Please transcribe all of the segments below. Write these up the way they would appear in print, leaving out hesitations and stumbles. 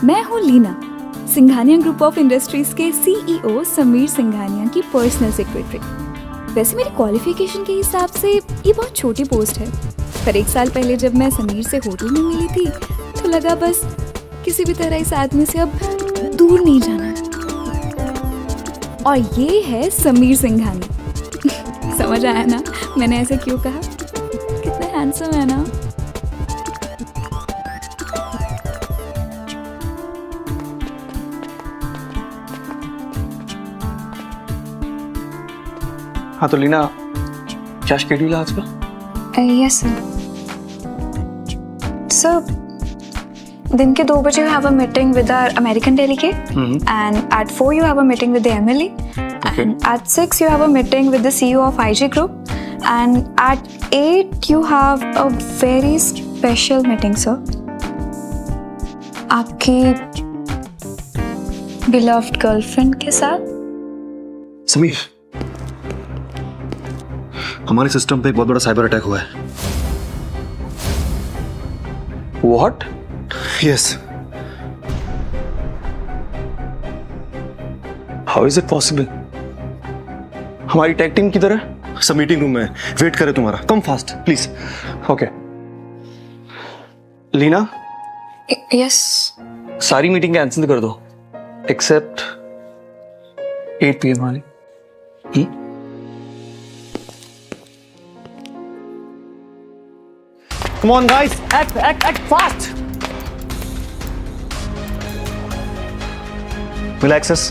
मैं हूँ Leena, Singhania group of industries के सीईओ समीर सिंघानिया की पर्सनल सेक्रेटरी। वैसे मेरी क्वालिफिकेशन के हिसाब से ये बहुत छोटी पोस्ट है, पर 1 साल पहले जब मैं समीर से होटल में मिली थी तो लगा बस किसी भी तरह इस आदमी से अब दूर नहीं जाना। और ये है समीर सिंघानिया। समझ आया ना मैंने ऐसे क्यों कहा? कितना हैंडसम है ना। हाँ तो लीना, क्या शेड्यूल है आज का? Yes sir. दिन के 2 बजे you have a meeting with our American delegate, and at 4 you have a meeting with the MLE, and at 6 you have a meeting with the CEO of IG Group, and at 8 you have a very special meeting, sir. आपकी beloved girlfriend के साथ। समीर, हमारे system पे एक बहुत बड़ा cyber attack हुआ है। What? Yes. How is it possible? हमारी टेक टीम किधर है? सब मीटिंग रूम में है, वेट करे तुम्हारा। Come fast please. Okay Leena, yes सारी मीटिंग कैंसिल कर दो एक्सेप्ट 8 PM वाली। Come on guys, act fast. Will access.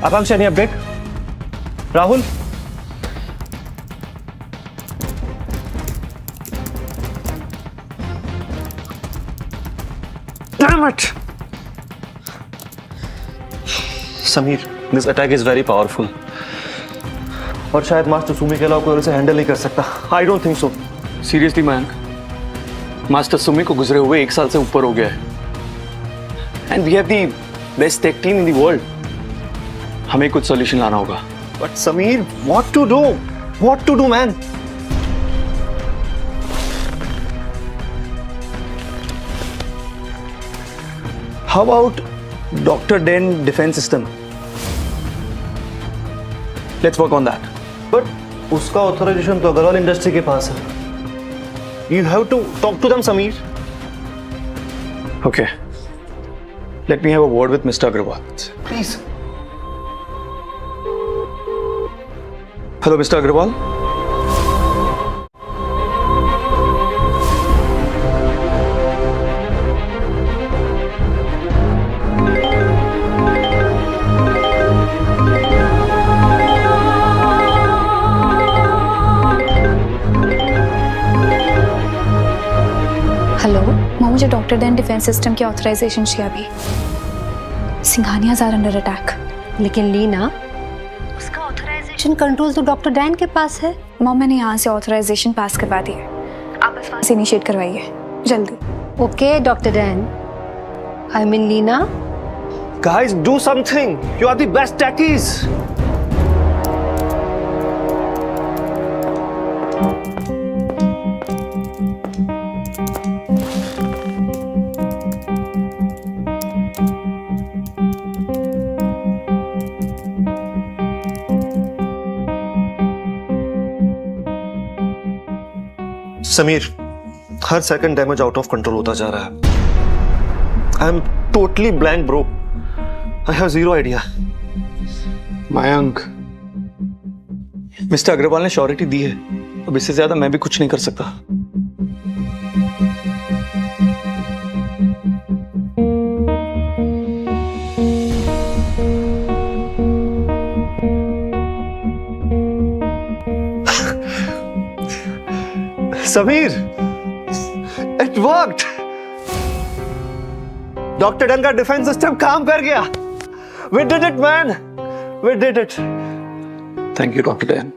Akanksha, any update? Rahul? Damn it! Sameer, this attack is very powerful. और शायद मास्टर सुमी के अलावा कोई उसे हैंडल नहीं कर सकता। I don't think so. Seriously Mayank, master Sumi को गुजरे हुए 1 साल से ऊपर हो गया है, and we have the best tech team in the world. हमें कुछ सॉल्यूशन लाना होगा। But Sameer, what to do? What to do man? How about doctor Dan defence system? Let's work on that. But उसका ऑथराइजेशन तो Agarwal industry के पास है। You have to talk to them Sameer. Okay. Let me have a word with Mr. Agrawal. Please. Hello, Mr. Agrawal. Hello, मुझे doctor Dan defence system की authorisation चाहिए अभी। Singhania are under attack. लेकिन लीना, उसका ऑथराइजेशन कंट्रोल तो डॉक्टर डैन के पास है। मॉम, मैंने यहाँ से ऑथराइजेशन पास करवा दी है, आप बस वहाँ से इनिशिएट करवाइए जल्दी। Okay doctor Dan, I mean Leena. Guys, do something. You are the best techies. Sameer, हर second damage out of control होता जा रहा है। I am totally blank bro. I have zero idea. Mayank, mister Agarwal ने श्योरिटी दी है, अब इससे ज्यादा मैं भी कुछ नहीं कर सकता। Sameer, it worked. Doctor done का डिफेंस सिस्टम काम कर गया। We did it, man. We did it. Thank you, Dr. Dan.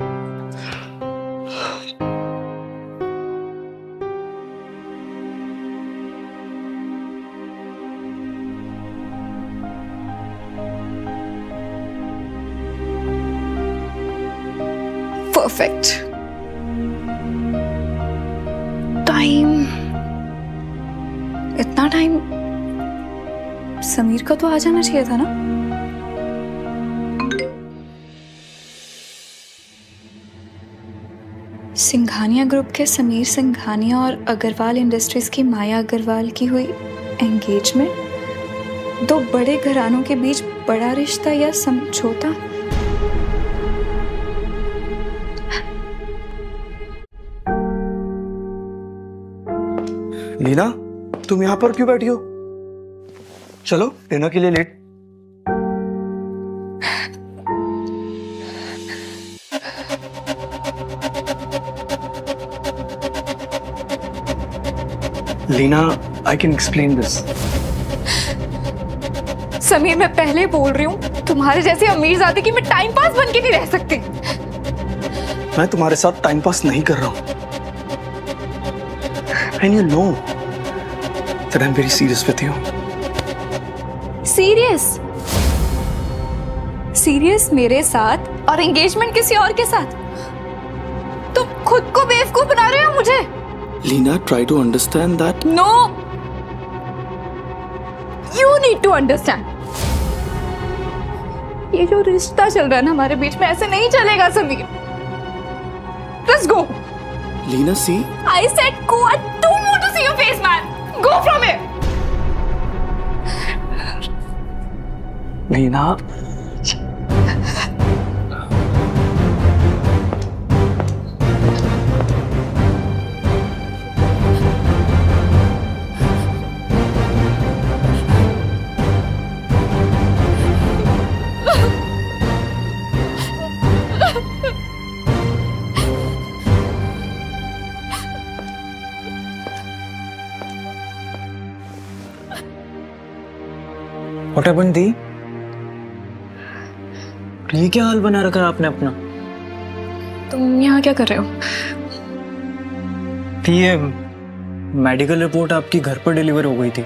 Perfect. Time इतना टाइम समीर का तो आ जाना चाहिए था ना। सिंघानिया ग्रुप के समीर सिंघानिया और अग्रवाल इंडस्ट्रीज की माया अग्रवाल की हुई एंगेजमेंट। दो बड़े घरानों के बीच बड़ा रिश्ता या समझौता। लीना, तुम यहाँ पर क्यों बैठी हो? चलो डिनर के लिए late. Leena, I can explain this. Sameer, मैं पहले बोल रही हूँ, तुम्हारे जैसे अमीरजादे की मैं टाइम पास बन के नहीं रह सकती। मैं तुम्हारे साथ टाइम पास नहीं कर रहा हूं। And you know that I'm very serious with you. Serious? Serious मेरे साथ और एंगेजमेंट किसी और के साथ? तुम खुद को बेवकूफ बना रहे हो मुझे। Lina, try to understand that. No, you need to understand. ये जो रिश्ता चल रहा है ना हमारे बीच में, ऐसे नहीं चलेगा Sameer. Let's go. Lina, see? I said go. I don't want to see your face, man. Go from here. Lina. What happened, दी? ये क्या हाल बना रखा है आपने अपना? तुम यहाँ क्या कर रहे हो? ये मेडिकल रिपोर्ट आपकी घर पर डिलीवर हो गई थी।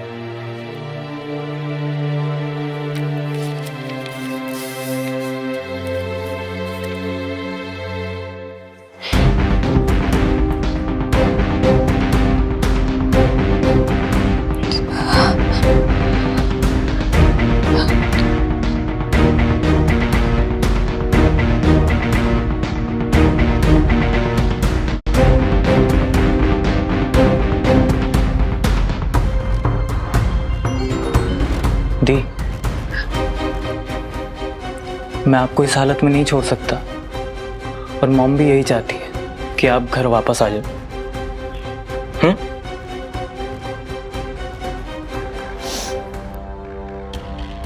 दी, मैं आपको इस हालत में नहीं छोड़ सकता और मॉम भी यही चाहती है कि आप घर वापस आ जाओ।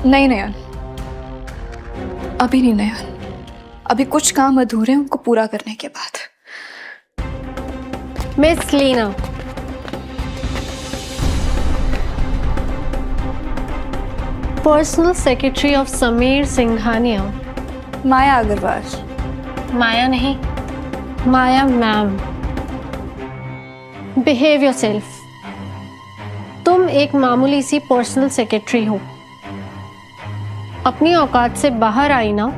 नहीं नयन, अभी नहीं नयन। अभी कुछ काम अधूरे हैं, उनको पूरा करने के बाद। Miss Leena, personal secretary of Sameer Singhania. Maya Agarwal. Maya नहीं, माया मैम। Behave yourself. तुम एक मामूली सी पर्सनल सेक्रेटरी हो। अपनी औकात से बाहर आई ना,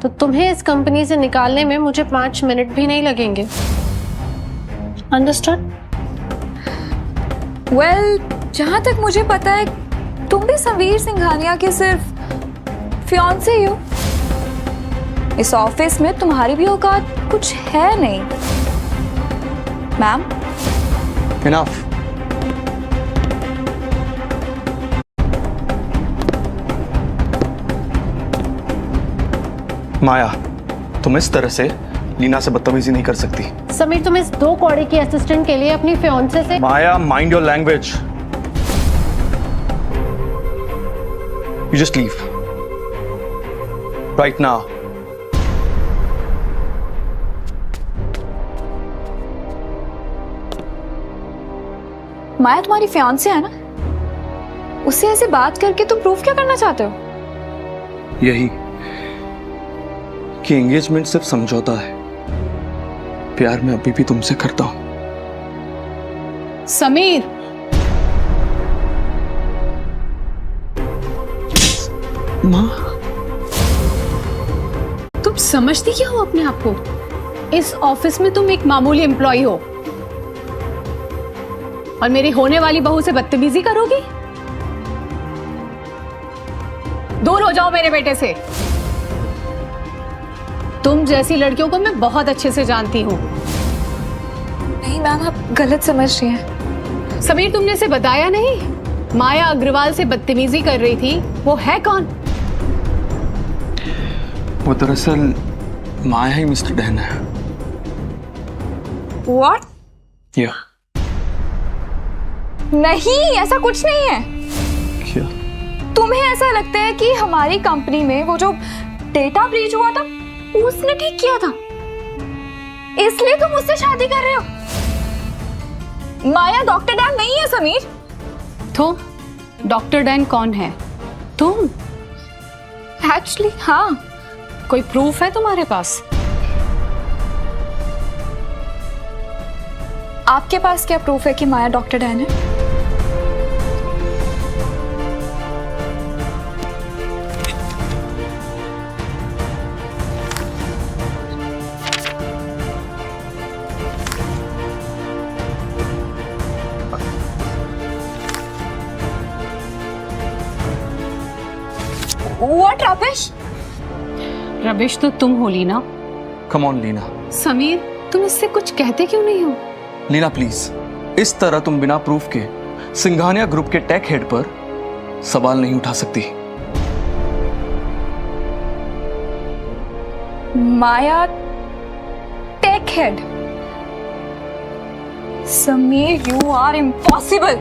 तो तुम्हें इस कंपनी से निकालने में मुझे 5 मिनट भी नहीं लगेंगे। अंडरस्टूड? वेल, जहां तक मुझे पता है तुम भी समीर सिंघानिया के सिर्फ फियांसे ही हो। इस ऑफिस में तुम्हारी भी औकात कुछ है नहीं। Ma'am, Enough. माया, तुम इस तरह से लीना से बदतमीजी नहीं कर सकती। समीर, तुम इस 2 कौड़ी की असिस्टेंट के लिए अपनी फियांसे से Maya, mind your language. You just leave. Right now. Maya तुम्हारी फियांसे है ना, उससे ऐसे बात करके तुम प्रूफ क्या करना चाहते हो? यही कि एंगेजमेंट सिर्फ समझौता है। प्यार मैं अभी भी तुमसे करता हूं। समीर, माँ, तुम समझती क्या हो अपने आप को? इस ऑफिस में तुम एक मामूली एम्प्लॉय हो। और मेरी होने वाली बहू से बदतमीजी करोगी? दूर हो जाओ मेरे बेटे से। तुम जैसी लड़कियों को मैं बहुत अच्छे से जानती हूँ। नहीं मैम, आप गलत समझ रही हैं। समीर, तुमने इसे बताया नहीं? माया अग्रवाल से बदतमीजी कर रही थी, वो है कौन? वो दरअसल माया ही मिस्टर डैन है। What? या नहीं, ऐसा कुछ नहीं है। क्या? तुम्हें ऐसा लगता है कि हमारी कंपनी में वो जो डेटा ब्रीच हुआ था उसने ठीक किया था, इसलिए तुम उससे शादी कर रहे हो? माया डॉक्टर डैन नहीं है समीर। तो डॉक्टर डैन कौन है? तुम? एक्चुअली हाँ। कोई प्रूफ है तुम्हारे पास? आपके पास क्या प्रूफ है कि माया डॉक्टर डैन है? What rubbish? रबिश तो तुम हो लीना। Come on Leena. समीर, तुम इससे कुछ कहते क्यों नहीं हो? लीना प्लीज, इस तरह तुम बिना प्रूफ के सिंघानिया ग्रुप के टेक हेड पर सवाल नहीं उठा सकती। Maya tech head? Sameer, you are impossible.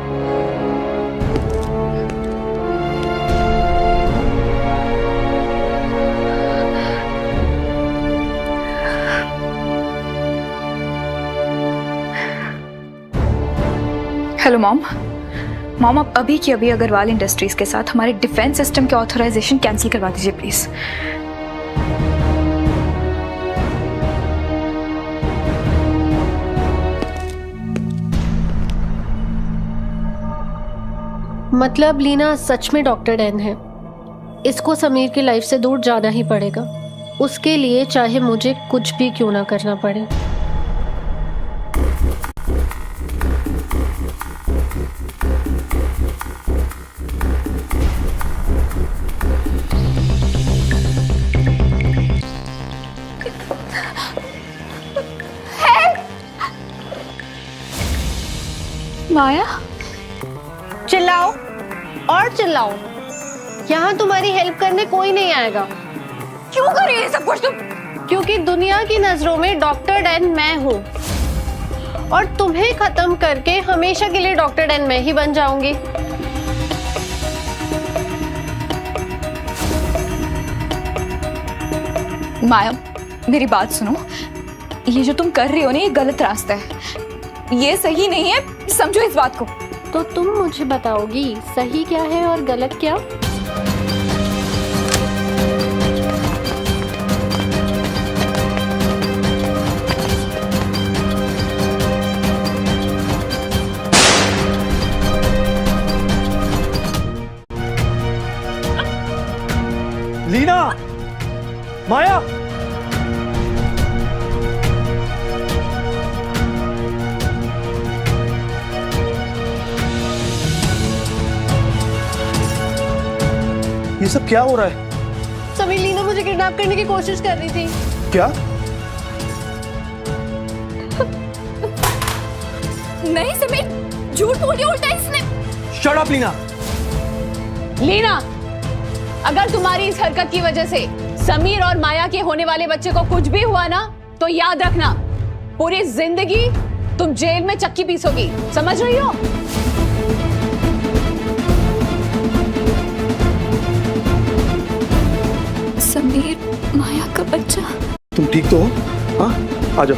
Hello mom. Mom, आप अभी की अभी अग्रवाल इंडस्ट्रीज के साथ हमारे डिफेंस सिस्टम के ऑथराइजेशन कैंसिल करवा दीजिए प्लीज। मतलब लीना सच में डॉक्टर डैन है। इसको समीर की लाइफ से दूर जाना ही पड़ेगा, उसके लिए चाहे मुझे कुछ भी क्यों ना करना पड़े। माया, चिल्लाओ और चिल्लाओ, यहाँ तुम्हारी हेल्प करने कोई नहीं आएगा। क्यों कर रही है सब कुछ तुम? क्योंकि दुनिया की नजरों में डॉक्टर डैन मैं हूँ, और तुम्हें खत्म करके हमेशा के लिए डॉक्टर डैन मैं ही बन जाऊंगी। माया, मेरी बात सुनो। ये जो तुम कर रही हो ना, ये गलत रास्ता है, ये सही नहीं है, समझो इस बात को। तो तुम मुझे बताओगी सही क्या है और गलत क्या? लीना, माया, ये सब क्या हो रहा है? समीर, लीना मुझे किडनैप करने की कोशिश कर रही थी। क्या? नहीं समीर, झूठ बोली उल्टा इसने। Shut up Leena. लीना, अगर तुम्हारी इस हरकत की वजह से समीर और माया के होने वाले बच्चे को कुछ भी हुआ ना, तो याद रखना पूरी जिंदगी तुम जेल में चक्की पीसोगी, समझ रही हो? समीर, माया का बच्चा। तुम ठीक तो हो? हाँ, आ जाओ।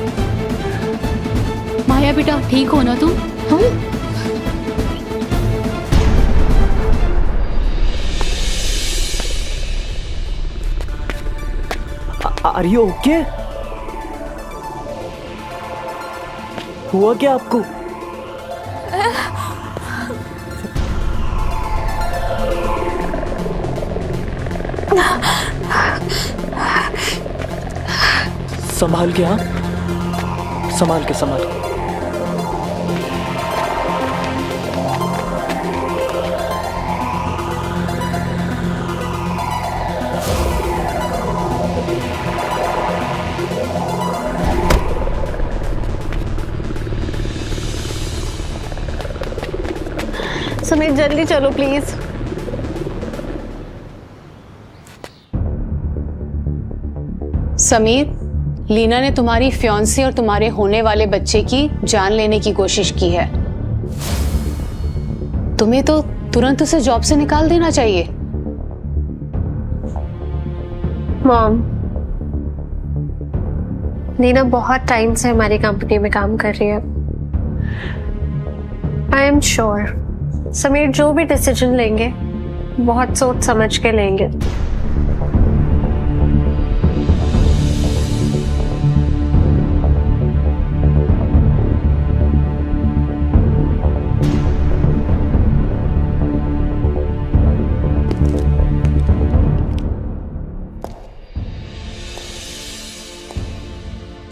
माया बेटा, ठीक हो ना तुम? हाँ? Are you okay? हुआ क्या आपको? संभाल के, हाँ, संभाल के, संभाल के। समीर जल्दी चलो प्लीज। समीर, लीना ने तुम्हारी फियांसी और तुम्हारे होने वाले बच्चे की जान लेने की कोशिश की है। तुम्हें तो तुरंत उसे जॉब से निकाल देना चाहिए। मॉम, लीना बहुत टाइम से हमारी कंपनी में काम कर रही है। आई एम श्योर समीर जो भी डिसीजन लेंगे बहुत सोच समझ के लेंगे।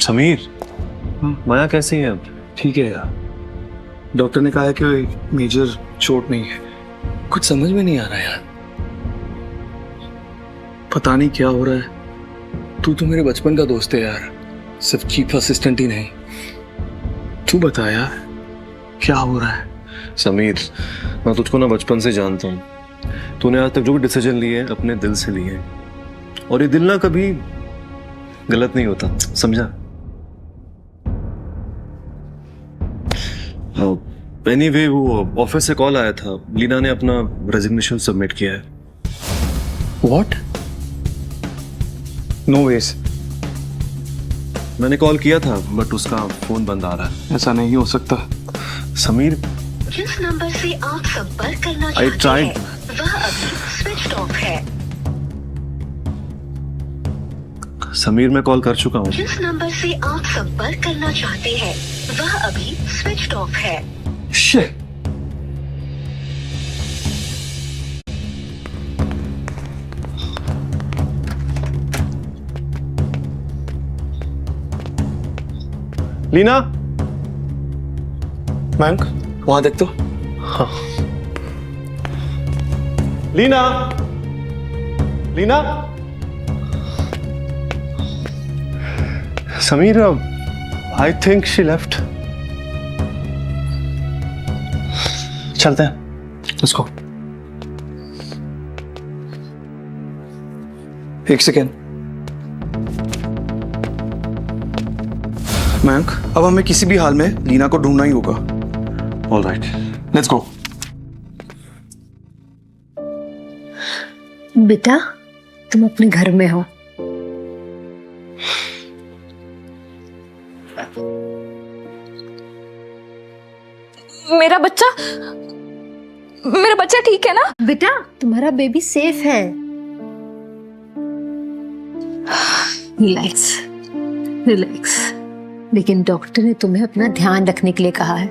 समीर, माया कैसी है अब? ठीक है यार, डॉक्टर ने कहा है कि मेजर चोट नहीं है। कुछ समझ में नहीं आ रहा यार, पता नहीं क्या हो रहा है। तू तो मेरे बचपन का दोस्त है यार, सिर्फ चीफ असिस्टेंट ही नहीं। तू बता यार, क्या हो रहा है? समीर, मैं तुझको ना बचपन से जानता हूँ। तूने आज तक जो भी डिसीजन लिए हैं अपने दिल से लिए हैं, और ये दिल ना कभी गलत नहीं होता, समझा? एनीवे, वो ऑफिस से कॉल आया था, लीना ने अपना रेजिग्नेशन सबमिट किया है। व्हाट? No way. मैंने कॉल किया था बट उसका फोन बंद आ रहा है। ऐसा नहीं हो सकता समीर, जिस नंबर से आप संपर्क करना I चाहते tried. हैं वह अभी स्विच ऑफ है। समीर मैं कॉल कर चुका हूँ। जिस नंबर से आप संपर्क करना चाहते हैं वह अभी स्विच ऑफ है। शिट। लीना, मैंक, वहां देख तो। हाँ। Leena, Leena, Sameer, I think she left. चलते हैं, लेट्स गो। एक सेकेंड मैंक, अब हमें किसी भी हाल में लीना को ढूंढना ही होगा। All right, let's go. बेटा, तुम अपने घर में हो। मेरा बच्चा ठीक है ना? बेटा, तुम्हारा बेबी सेफ है। Relax, relax. लेकिन डॉक्टर ने तुम्हें अपना ध्यान रखने के लिए कहा है।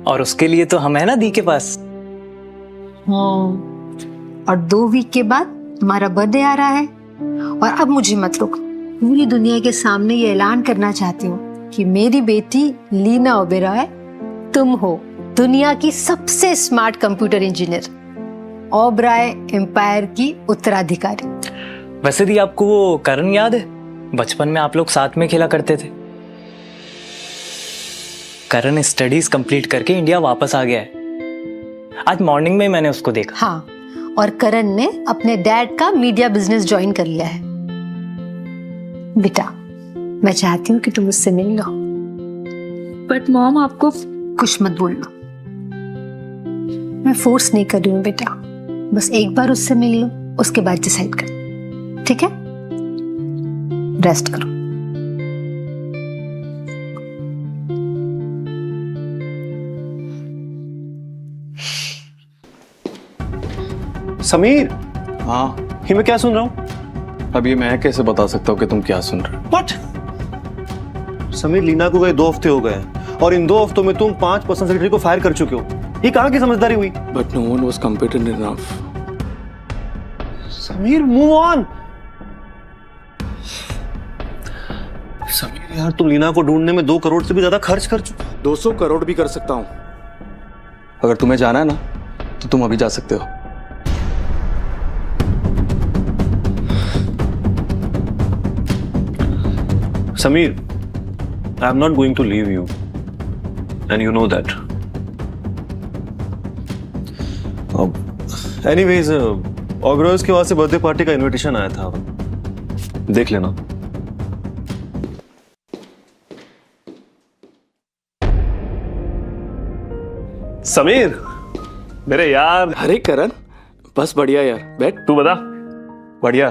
और उसके लिए तो हम है ना दी के पास। हाँ, और 2 वीक के बाद तुम्हारा बर्थडे आ रहा है। और अब मुझे मत रोक, पूरी दुनिया के सामने ये ऐलान करना चाहती हूँ कि मेरी बेटी लीना ओबेरॉय तुम हो दुनिया की सबसे smart computer engineer, Oberoi empire की उत्तराधिकारी। वैसे दी, आपको वो करण याद है? बचपन में आप लोग साथ में खेला करते थे। करण स्टडीज कंप्लीट करके इंडिया वापस आ गया है। आज मॉर्निंग में मैंने उसको देखा। हाँ, और करण ने अपने डैड का मीडिया बिजनेस ज्वाइन कर लिया है। बेटा, मैं चाहती हूँ कि तुम उससे मिल लो। बट मॉम, आपको कुछ मत बोलना, मैं फोर्स नहीं कर रही हूँ बेटा। बस एक बार उससे मिल लो, उसके बाद डिसाइड कर, ठीक है? रेस्ट करो। समीर, हाँ, ये मैं क्या सुन रहा हूँ? अब ये मैं कैसे बता सकता हूँ कि तुम क्या सुन रहे हो? What? समीर, लीना को गए 2 हफ्ते हो गए और इन 2 हफ्तों में तुम 5% सेक्रेटरी को फायर कर चुके हो। ये कहाँ की समझदारी हुई? But no one was competent enough. Sameer, move on. Sameer यार, तुम लीना को ढूंढने में 2 करोड़ से भी ज्यादा खर्च कर चुके हो। 200 करोड़ भी कर सकता हूं। अगर तुम्हें जाना है ना तो तुम अभी जा सकते हो। Sameer, I'm not going to leave you, and you know that. अब एनीवेज ऑब्रॉयज के वहां से बर्थडे पार्टी का इनविटेशन आया था, देख लेना। समीर, मेरे यार। अरे करण, बस बढ़िया यार, बैठ। तू बता। बढ़िया।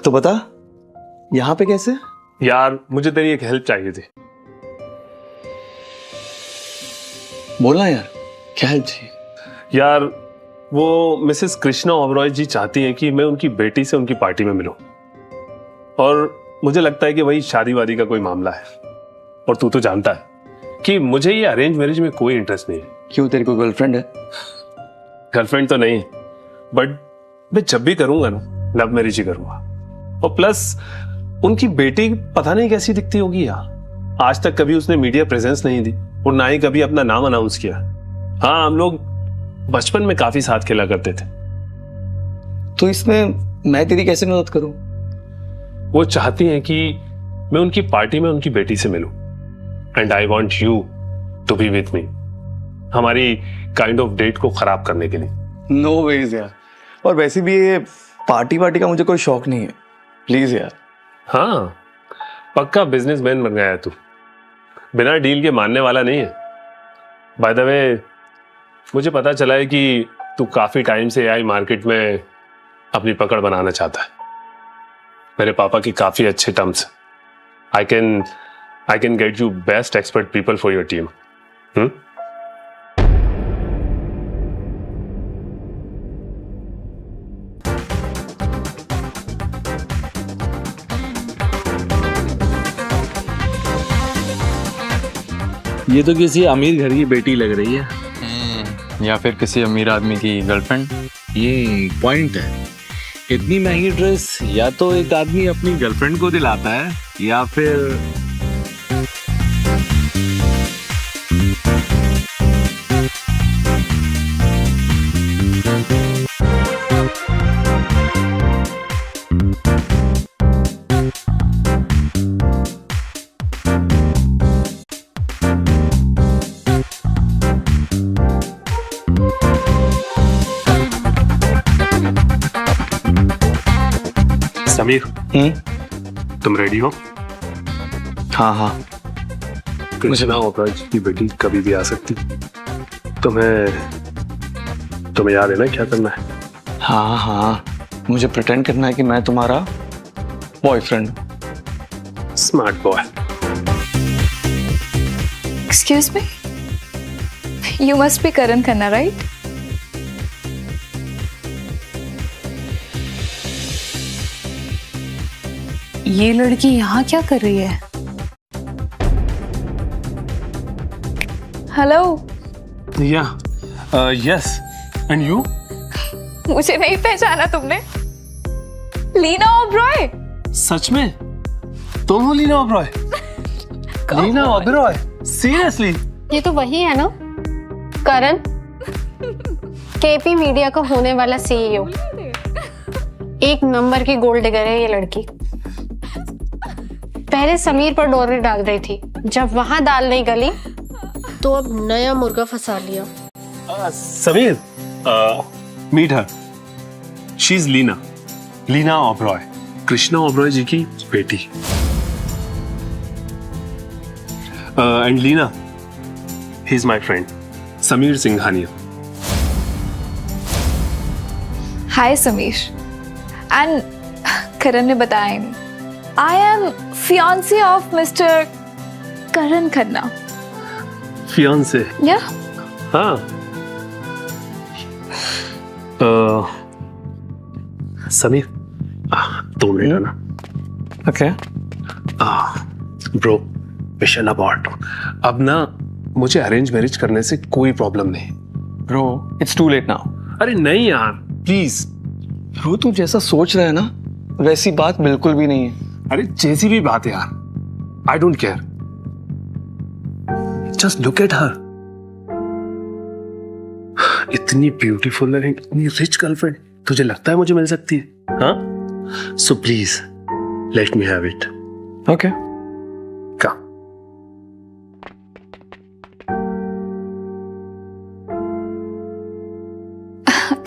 तो बता, यहाँ पे कैसे? यार मुझे तेरी एक हेल्प चाहिए थी। बोलना यार, क्या हेल्प चाहिए? यार वो मिसेस कृष्णा ओबरॉय जी चाहती हैं कि मैं उनकी बेटी से उनकी पार्टी में मिलूं, और मुझे लगता है कि वही शादी वादी का कोई मामला है, और तू तो जानता है कि मुझे ये अरेंज मैरिज में कोई इंटरेस्ट नहीं है। क्यों, तेरी कोई गर्लफ्रेंड है? गर्लफ्रेंड तो नहीं है, बट मैं जब भी करूंगा ना, लव मैरिज ही करूंगा। और प्लस उनकी बेटी पता नहीं कैसी दिखती होगी यार। आज तक कभी उसने मीडिया प्रेजेंस नहीं दी, और ना ही कभी अपना नाम अनाउंस किया। हाँ, हम लोग बचपन में काफी साथ खेला करते थे। तो इसमें मैं तेरी कैसे मदद करूं? वो चाहती हैं कि मैं उनकी पार्टी में उनकी बेटी से मिलूं, and I want you to be with me, हमारी काइंड ऑफ डेट को खराब करने के लिए। नो वेज यार, और वैसे भी ये पार्टी का मुझे कोई शौक नहीं है, प्लीज यार। हाँ, पक्का बिजनेसमैन बन गया है तू, बिना डील के मानने वाला नहीं है। बाय द वे, मुझे पता चला है कि तू काफी टाइम से एआई मार्केट में अपनी पकड़ बनाना चाहता है। मेरे पापा की काफी अच्छे terms. I can get you best expert people for your team. ये तो किसी अमीर घर की बेटी लग रही है, या फिर किसी अमीर आदमी की गर्लफ्रेंड। ये पॉइंट है। इतनी महंगी ड्रेस या तो एक आदमी अपनी गर्लफ्रेंड को दिलाता है, या फिर समीर, तुम रेडी हो? हाँ हाँ। कृष्णा ओबरॉय की बेटी कभी भी आ सकती। तुम्हें याद है ना क्या करना है? हाँ हाँ, मुझे प्रिटेंड करना है कि मैं तुम्हारा boyfriend. Smart boy. Excuse me? You must be Karan Khanna, right? ये लड़की यहाँ क्या कर रही है? हेलो। Yes, and you? मुझे नहीं पहचाना तुमने? लीना ओबरॉय। सच में? तुम हो लीना ओबरॉय? लीना ओबरॉय? सीरियसली? ये तो वही है ना, करण, केपी मीडिया का होने वाला सीईओ। एक नंबर की गोल्ड डिगर है ये लड़की। पहले समीर पर डोरे डाल रही थी, जब वहां दाल नहीं गली तो अब नया मुर्गा फंसा लिया। Sameer, meet her. She is Leena Oberoi, Krishna Oberoi ji की बेटी। And Leena, he is my friend Sameer Singhania. Hi Sameer. And Karan ने बताया नहीं, I am fiancé of Mr. Karan Khanna. Fiancé? Yeah. हाँ। समीर, 2 मिनट है ना? ओके। Bro, mission abort. अब ना मुझे अरेंज मैरिज करने से कोई प्रॉब्लम नहीं। Bro, it's too late now. अरे नहीं यार, प्लीज। ब्रो, तू जैसा सोच रहा है ना, वैसी बात बिल्कुल भी नहीं है। अरे जैसी भी बात है यार, I don't care. Just look at her. इतनी ब्यूटीफुल है, इतनी रिच गर्लफ्रेंड। तुझे लगता है मुझे मिल सकती है? हाँ, so please let me have it. Okay. Come.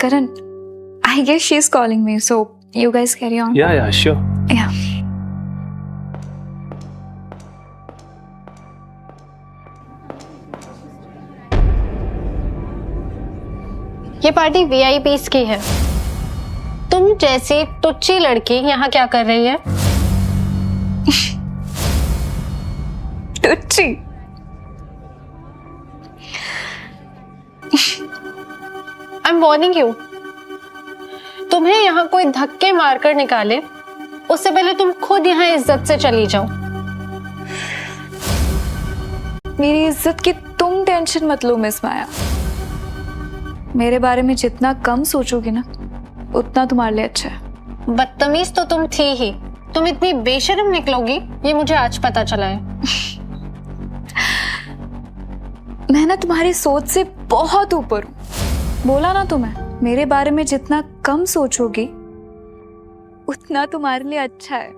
Karan, I guess she's calling me, so you guys carry on. Yeah, sure. Yeah. ये पार्टी VIPs की है। तुम जैसी टुच्ची लड़की यहाँ क्या कर रही है? टुच्ची? I am warning you. तुम्हें यहाँ कोई धक्के मारकर निकाले उससे पहले तुम खुद यहाँ इज्जत से चली जाओ। मेरी इज्जत की तुम टेंशन मत लो मिस माया। मेरे बारे में जितना कम सोचोगी ना उतना तुम्हारे लिए अच्छा है। बदतमीज तो तुम थी ही, तुम इतनी बेशर्म निकलोगी ये मुझे आज पता चला है। मैं ना तुम्हारी सोच से बहुत ऊपर हूँ। बोला ना तुम्हें, मेरे बारे में जितना कम सोचोगी उतना तुम्हारे लिए अच्छा है।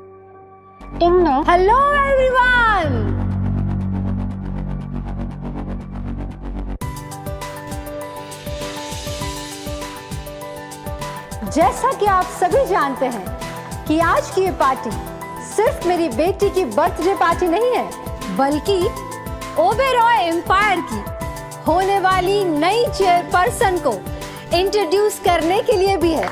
तुम ना हेलो एवरीवन, जैसा कि आप सभी जानते हैं कि आज की ये पार्टी सिर्फ मेरी बेटी की बर्थडे पार्टी नहीं है, बल्कि ओबेरॉय एम्पायर की होने वाली नई चेयरपर्सन को इंट्रोड्यूस करने के लिए भी है।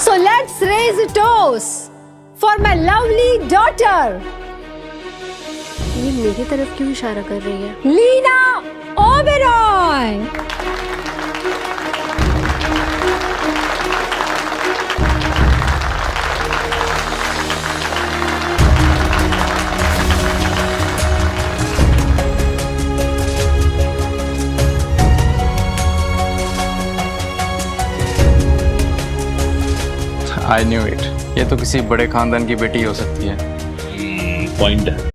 So let's raise a toast for my lovely daughter. ये मेरी तरफ क्यों इशारा कर रही है? Leena Oberoi. I knew it. ये तो किसी बड़े खानदान की बेटी हो सकती है। पॉइंट है।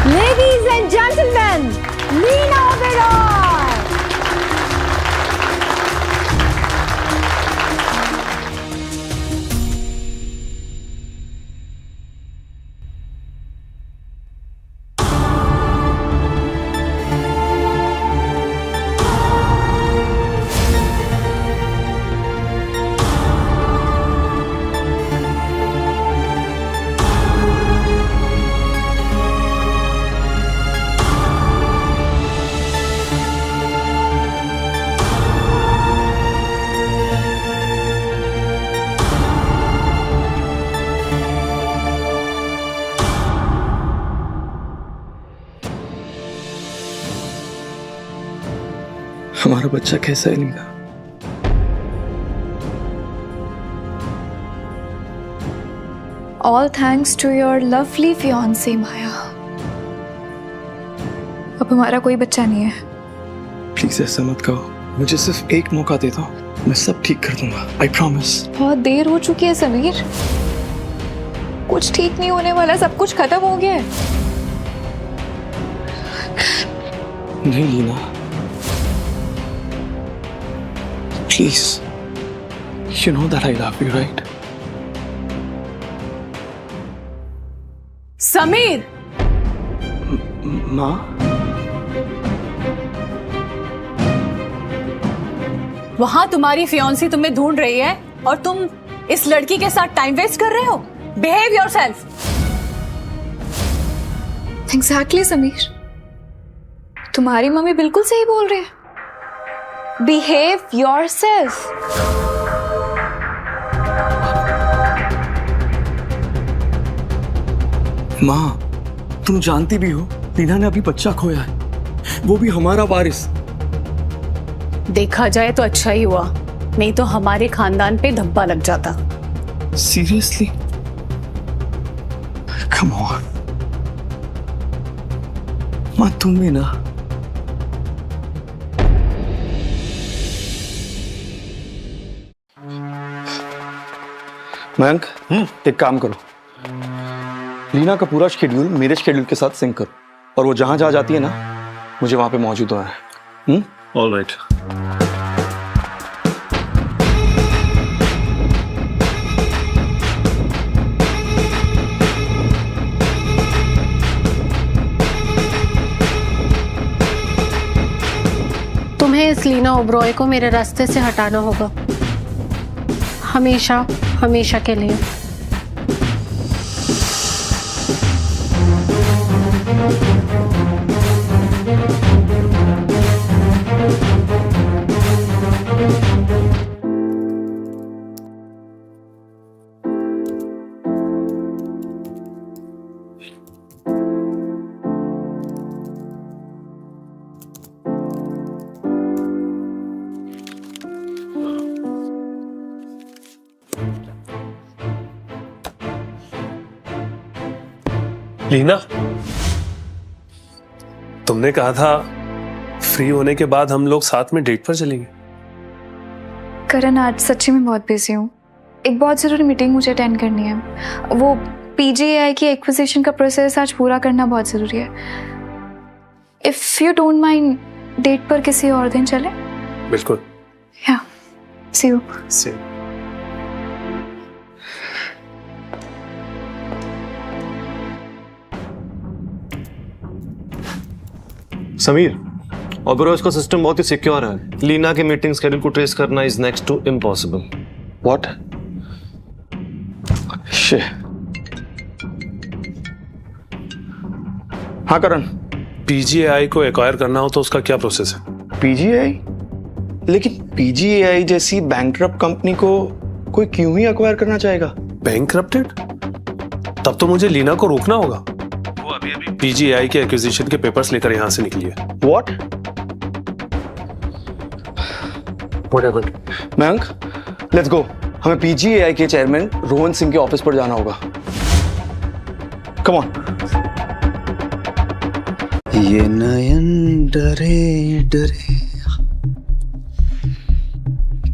Ladies and gentlemen, Leena Oberoi. हमारा बच्चा कैसा है Leena? All thanks to your lovely fiancé माया। अब हमारा कोई बच्चा नहीं है। प्लीज ऐसा मत कहो, मुझे सिर्फ एक मौका दे दो, मैं सब ठीक कर दूंगा। I promise. बहुत देर हो चुकी है समीर, कुछ ठीक नहीं होने वाला, सब कुछ खत्म हो गया है। नहीं Leena, please, you know that I love you, right? Sameer, माँ, वहां तुम्हारी फियांसी तुम्हें ढूंढ रही है और तुम इस लड़की के साथ टाइम वेस्ट कर रहे हो। Behave yourself. एग्जैक्टली समीर, तुम्हारी मम्मी बिल्कुल सही बोल रही है। Behave yourself. माँ, तुम जानती भी हो लीना ने अभी बच्चा खोया है, वो भी हमारा वारिस। देखा जाए तो अच्छा ही हुआ, नहीं तो हमारे खानदान पे धब्बा लग जाता। सीरियसली? कम ऑन माँ, तुम भी ना। मयंक, एक काम करो, लीना का पूरा शेड्यूल मेरे शेड्यूल के साथ सिंक करो, और वो जहां जहां जाती है ना, मुझे वहां पे मौजूद होना है। All right. तुम्हें इस लीना ओब्रॉय को मेरे रास्ते से हटाना होगा, हमेशा हमेशा के लिए। लीना, तुमने कहा था फ्री होने के बाद हम लोग साथ में डेट पर चलेंगे। करण, आज सच्ची में बहुत बिजी हूँ। एक बहुत ज़रूरी मीटिंग मुझे अटेंड करनी है। वो PGAI की एक्विजिशन का प्रोसेस आज पूरा करना बहुत ज़रूरी है। If you don't mind, date पर किसी और दिन चले? बिल्कुल। या, सी यू। समीर, ओबरॉय का सिस्टम बहुत ही सिक्योर है। लीना की मीटिंग शेड्यूल को ट्रेस करना is next to impossible. What? Shit. हाँ करण। PGAI को एक्वायर करना हो तो उसका क्या प्रोसेस है? PGAI? लेकिन PGAI जैसी बैंकरप्ट कंपनी को कोई क्यों ही एक्वायर करना चाहेगा? बैंकरप्टेड? तब तो मुझे लीना को रोकना होगा। वो अभी PGAI के एक्विजिशन के पेपर्स लेकर यहां से निकली है। What? Whatever. Mayank, let's go. हमें PGAI के चेयरमैन रोहन सिंह के ऑफिस पर जाना होगा। Come on. ये नयन डरे डरे,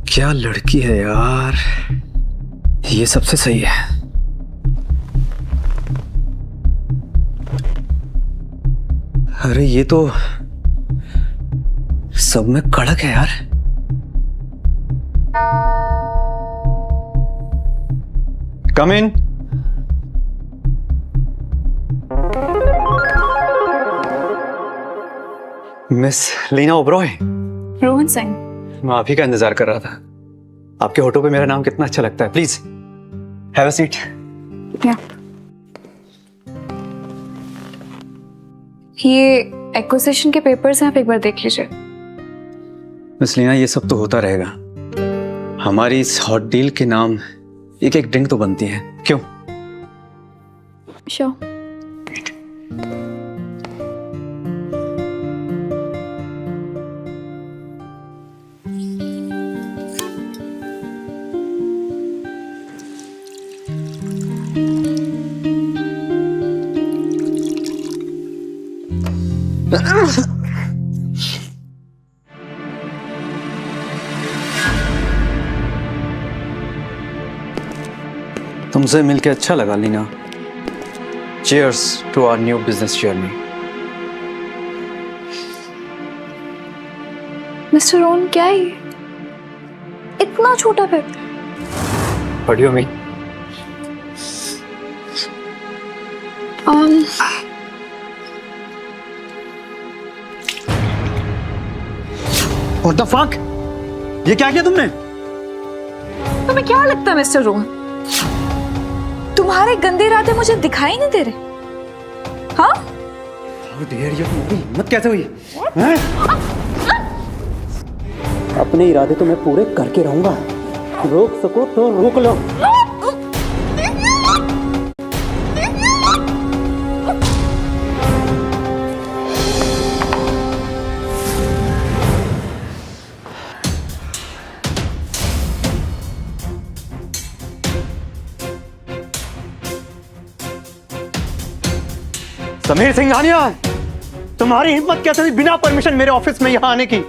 क्या लड़की है यार। ये सबसे सही है। अरे ये तो सब में कड़क है यार। कम इन। मिस लीना ओब्रॉय। रोहन सिंह। मैं आप ही का इंतजार कर रहा था। आपके होठों पे मेरा नाम कितना अच्छा लगता है। Please have a seat. या। ये एक्विजिशन के पेपर्स हैं, आप एक बार देख लीजिए। मिस लीना, ये सब तो होता रहेगा। हमारी इस हॉट डील के नाम एक एक ड्रिंक तो बनती है, क्यों? श्योर। तुमसे मिलके अच्छा लगा Leena. Cheers to our new business journey. Mister Rohan, क्या है ये? इतना छोटा पैक? पढ़ियो मी। What the fuck? ये क्या किया तुमने? तुम्हें क्या लगता है मिस्टर रोहन, तुम्हारे गंदे इरादे मुझे दिखाई नहीं दे रहे? हाँ? हिम्मत कैसे हुई? अपने इरादे तो मैं पूरे करके रहूंगा। रोक सको तो रोक लो। समीर सिंघानिया, तुम्हारी हिम्मत कैसे हुई बिना परमिशन मेरे ऑफिस में यहां आने की?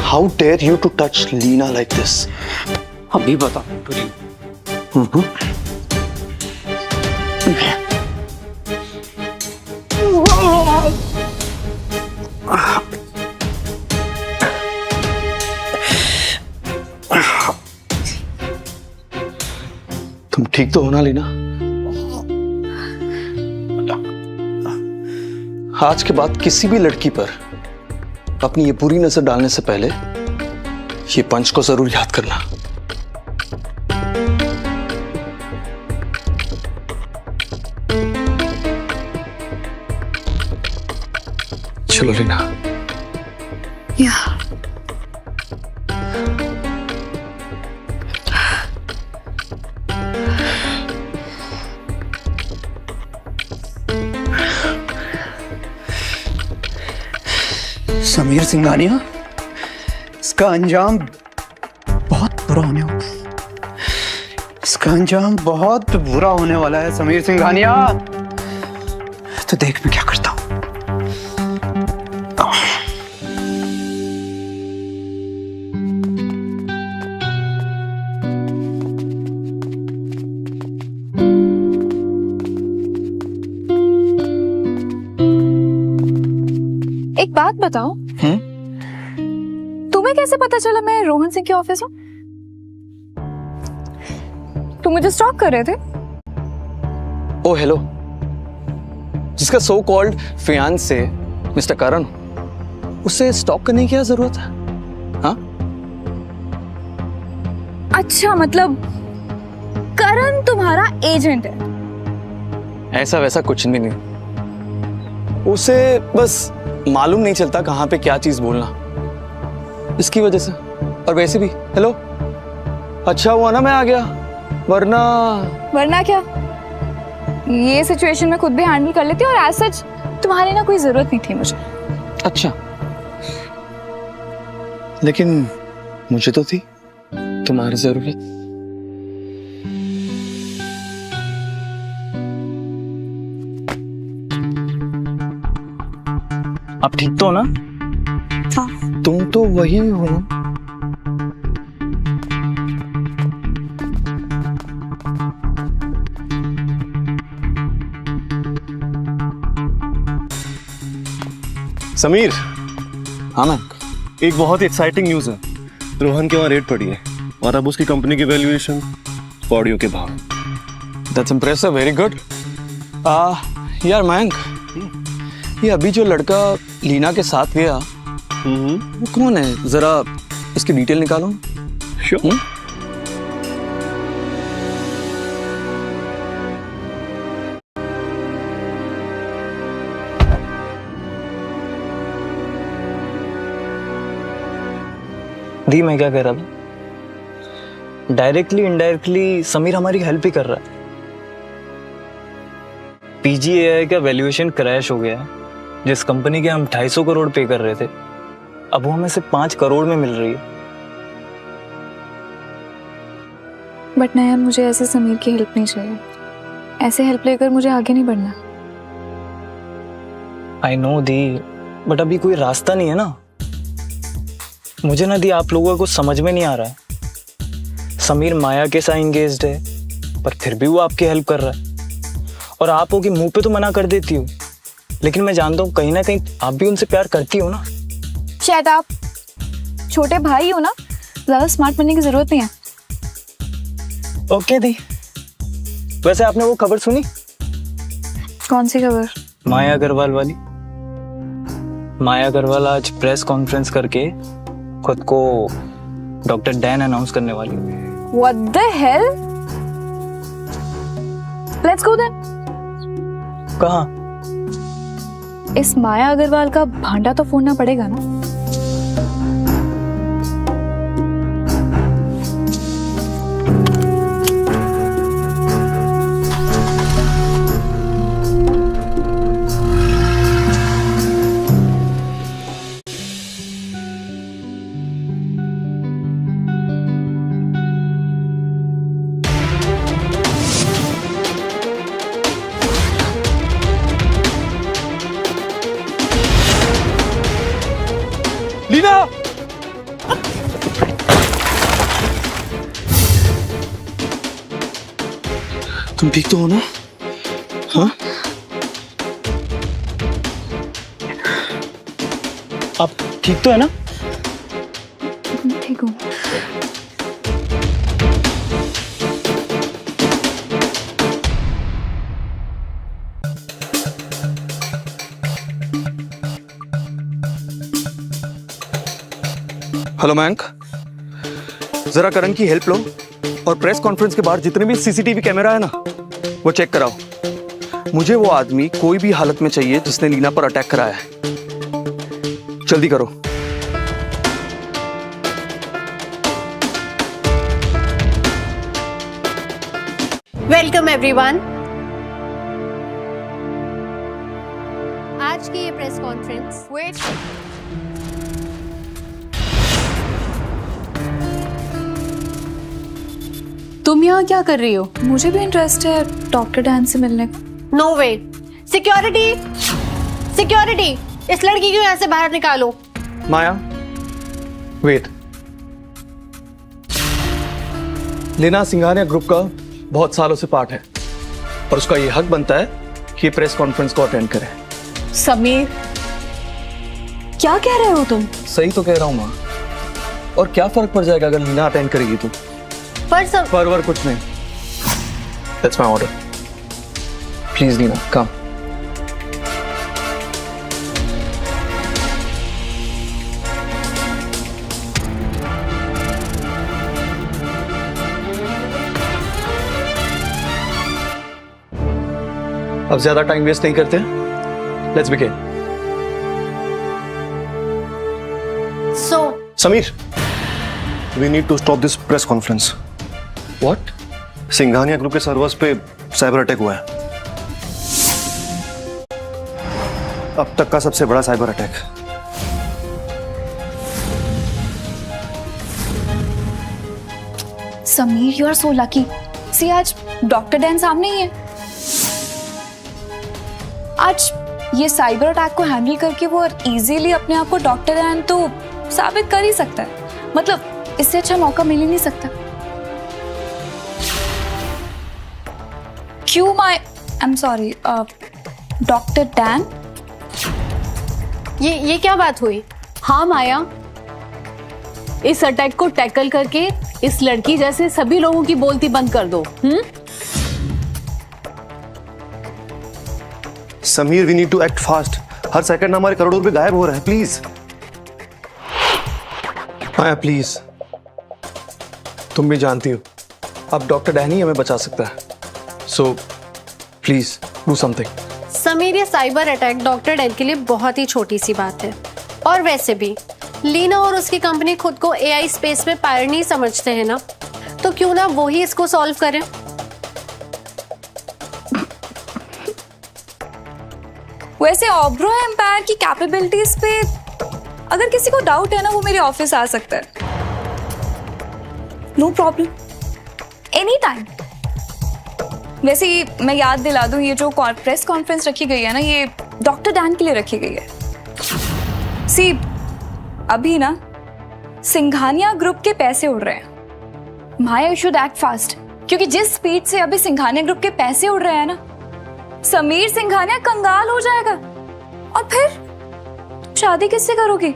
How dare you to touch Leena like this? अभी बता। तुम ठीक तो हो ना लीना? आज के बाद किसी भी लड़की पर अपनी ये बुरी नजर डालने से पहले ये पंच को जरूर याद करना। चलो लीना। समीर सिंघानिया, इसका अंजाम बहुत बुरा होने वाला है। इसका अंजाम बहुत बुरा होने वाला है समीर सिंघानिया। तो देख मैं क्या करता हूं। एक बात बताओ, तुम्हें कैसे पता चला मैं रोहन सिंह के ऑफिस हूँ? तुम मुझे स्टॉक कर रहे थे? ओ हेलो, जिसका सो कॉल्ड फियांसे मिस्टर करण, उसे स्टॉक करने की क्या जरूरत है? हाँ? अच्छा, मतलब करण तुम्हारा एजेंट है? ऐसा वैसा कुछ भी नहीं, उसे बस मालूम नहीं चलता कहाँ पे क्या चीज बोलना, इसकी वजह से। और वैसे भी हेलो, अच्छा हुआ ना मैं आ गया, वरना क्या? ये सिचुएशन में खुद भी हैंडल कर लेती और एज सच तुम्हारी ना कोई जरूरत नहीं थी मुझे। अच्छा, लेकिन मुझे तो थी तुम्हारी जरूरत। आप ठीक तो हो ना? हाँ। तुम तो वही हो। समीर, हाँ मैम। एक बहुत ही एक्साइटिंग न्यूज है। रोहन के वहाँ रेट पड़ी है और अब उसकी कंपनी की वैल्यूएशन कौड़ियों के भाव। That's impressive, very good. यार मयंक, ये अभी जो लड़का लीना के साथ गया वो कौन है? जरा इसकी डिटेल निकालो। श्योर। दी, मैं क्या कह रहा था, डायरेक्टली इनडायरेक्टली समीर हमारी हेल्प ही कर रहा है। पीजीएआई का वैल्यूएशन क्रैश हो गया है। जिस कंपनी के हम 250 करोड़ पे कर रहे थे, अब वो हमें सिर्फ 5 करोड़ में मिल रही है। बट नयन, मुझे ऐसे समीर की हेल्प नहीं चाहिए। ऐसे हेल्प लेकर मुझे आगे नहीं बढ़ना। आई नो दी, बट अभी कोई रास्ता नहीं है ना। मुझे ना दी, आप लोगों को कुछ समझ में नहीं आ रहा है। समीर माया के साथ एंगेज्ड है, पर फिर भी वो आपकी हेल्प कर रहा है। और आप हो कि मुंह पे तो मना कर देती हो, लेकिन मैं जानता हूँ कहीं ना कहीं आप भी उनसे प्यार करती हो ना। शायद आप छोटे भाई हो ना, ज्यादा स्मार्ट बनने की जरूरत नहीं है। ओके दी, वैसे आपने वो खबर सुनी? कौन सी खबर? माया अग्रवाल वाली। माया अग्रवाल आज प्रेस कॉन्फ्रेंस करके खुद को डॉक्टर डैन अनाउंस करने वाली है। What the hell? Let's go then. कहाँ? इस माया अग्रवाल का भांडा तो फोड़ना पड़ेगा ना। लीना! तुम ठीक तो हो ना? हाँ? आप ठीक तो है ना? ठीक हूँ। हेलो मयंक, जरा करण की हेल्प लो और प्रेस कॉन्फ्रेंस के बाहर जितने भी सीसीटीवी कैमरा है ना, वो चेक कराओ। मुझे वो आदमी कोई भी हालत में चाहिए जिसने लीना पर अटैक कराया है। जल्दी करो। Welcome everyone. आज की ये प्रेस कॉन्फ्रेंस तुम यहाँ क्या कर रही हो? मुझे भी इंटरेस्ट है डॉक्टर डैन से मिलने का। नो वे। सिक्योरिटी, सिक्योरिटी, इस लड़की को यहाँ से बाहर निकालो। माया, वेट। लीना सिंघानिया ग्रुप का बहुत सालों से पार्ट है और उसका ये हक बनता है कि प्रेस कॉन्फ्रेंस को अटेंड करे। समीर, क्या कह रहे हो तुम? सही तो कह रहा हूँ माँ। और क्या फर्क पड़ जाएगा अगर लीना अटेंड करेगी तो? पर कुछ नहीं। That's my order. Please Leena, come. अब ज्यादा टाइम वेस्ट नहीं करते, let's begin. So Sameer, we need to stop this press conference. What? Singhania group के सर्वर्स पे साइबर अटैक हुआ है, अब तक का सबसे बड़ा cyber attack. Sameer, you are so lucky. See, आज डॉक्टर डैन सामने ही है। आज ये साइबर अटैक को हैंडल करके वो इजीली अपने आप को डॉक्टर डैन तो साबित कर ही सकता है। मतलब इससे अच्छा मौका मिल ही नहीं सकता। क्यों I am sorry, doctor Dan? ये क्या बात हुई? हाँ माया, इस अटैक को टैकल करके इस लड़की जैसे सभी लोगों की बोलती बंद कर दो। Sameer, we need to act fast. हर सेकंड हमारे करोड़ों रुपए गायब हो रहे हैं, प्लीज। माया प्लीज, तुम भी जानती हो अब डॉक्टर डैन ही हमें बचा सकता है। So please do something. Sameer, ये साइबर अटैक डॉक्टर डैन के लिए बहुत ही छोटी सी बात है। और वैसे भी लीना और उसकी कंपनी खुद को एआई स्पेस में पायरनी समझते हैं ना, तो क्यों ना वो ही इसको सॉल्व करें। वैसे ऑब्रो एम्पायर की कैपेबिलिटीज पे अगर किसी को डाउट है ना, वो मेरे ऑफिस आ सकता है। No problem, any time. वैसे मैं याद दिला दूं, ये जो प्रेस कॉन्फ्रेंस रखी गई है ना, ये डॉक्टर डैन के लिए रखी गई है। सी, अभी ना सिंघानिया ग्रुप के पैसे उड़ रहे हैं। माया, यू शुड एक्ट फास्ट, क्योंकि जिस स्पीड से अभी सिंघानिया ग्रुप के पैसे उड़ रहे हैं ना, समीर सिंघानिया कंगाल हो जाएगा। और फिर शादी किससे करोगी?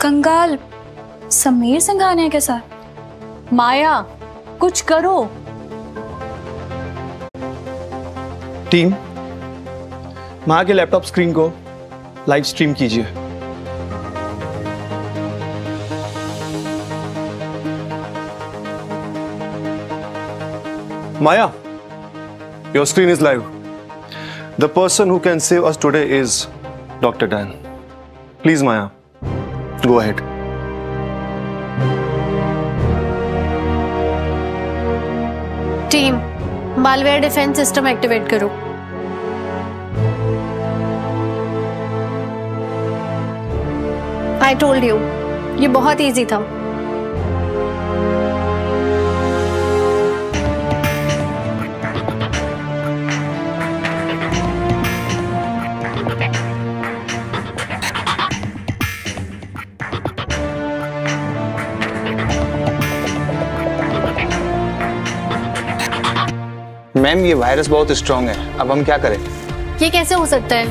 कंगाल समीर सिंघानिया के साथ? माया, कुछ करो। टीम, माया के लैपटॉप स्क्रीन को लाइव स्ट्रीम कीजिए। Maya, your screen is live. The person who can save us today is Dr. Dan. Please, Maya, go ahead. Team, malware defence system activate करो। I told you, ये बहुत easy था। Ma'am, ये virus बहुत strong है, अब हम क्या करें? ये कैसे हो सकता है?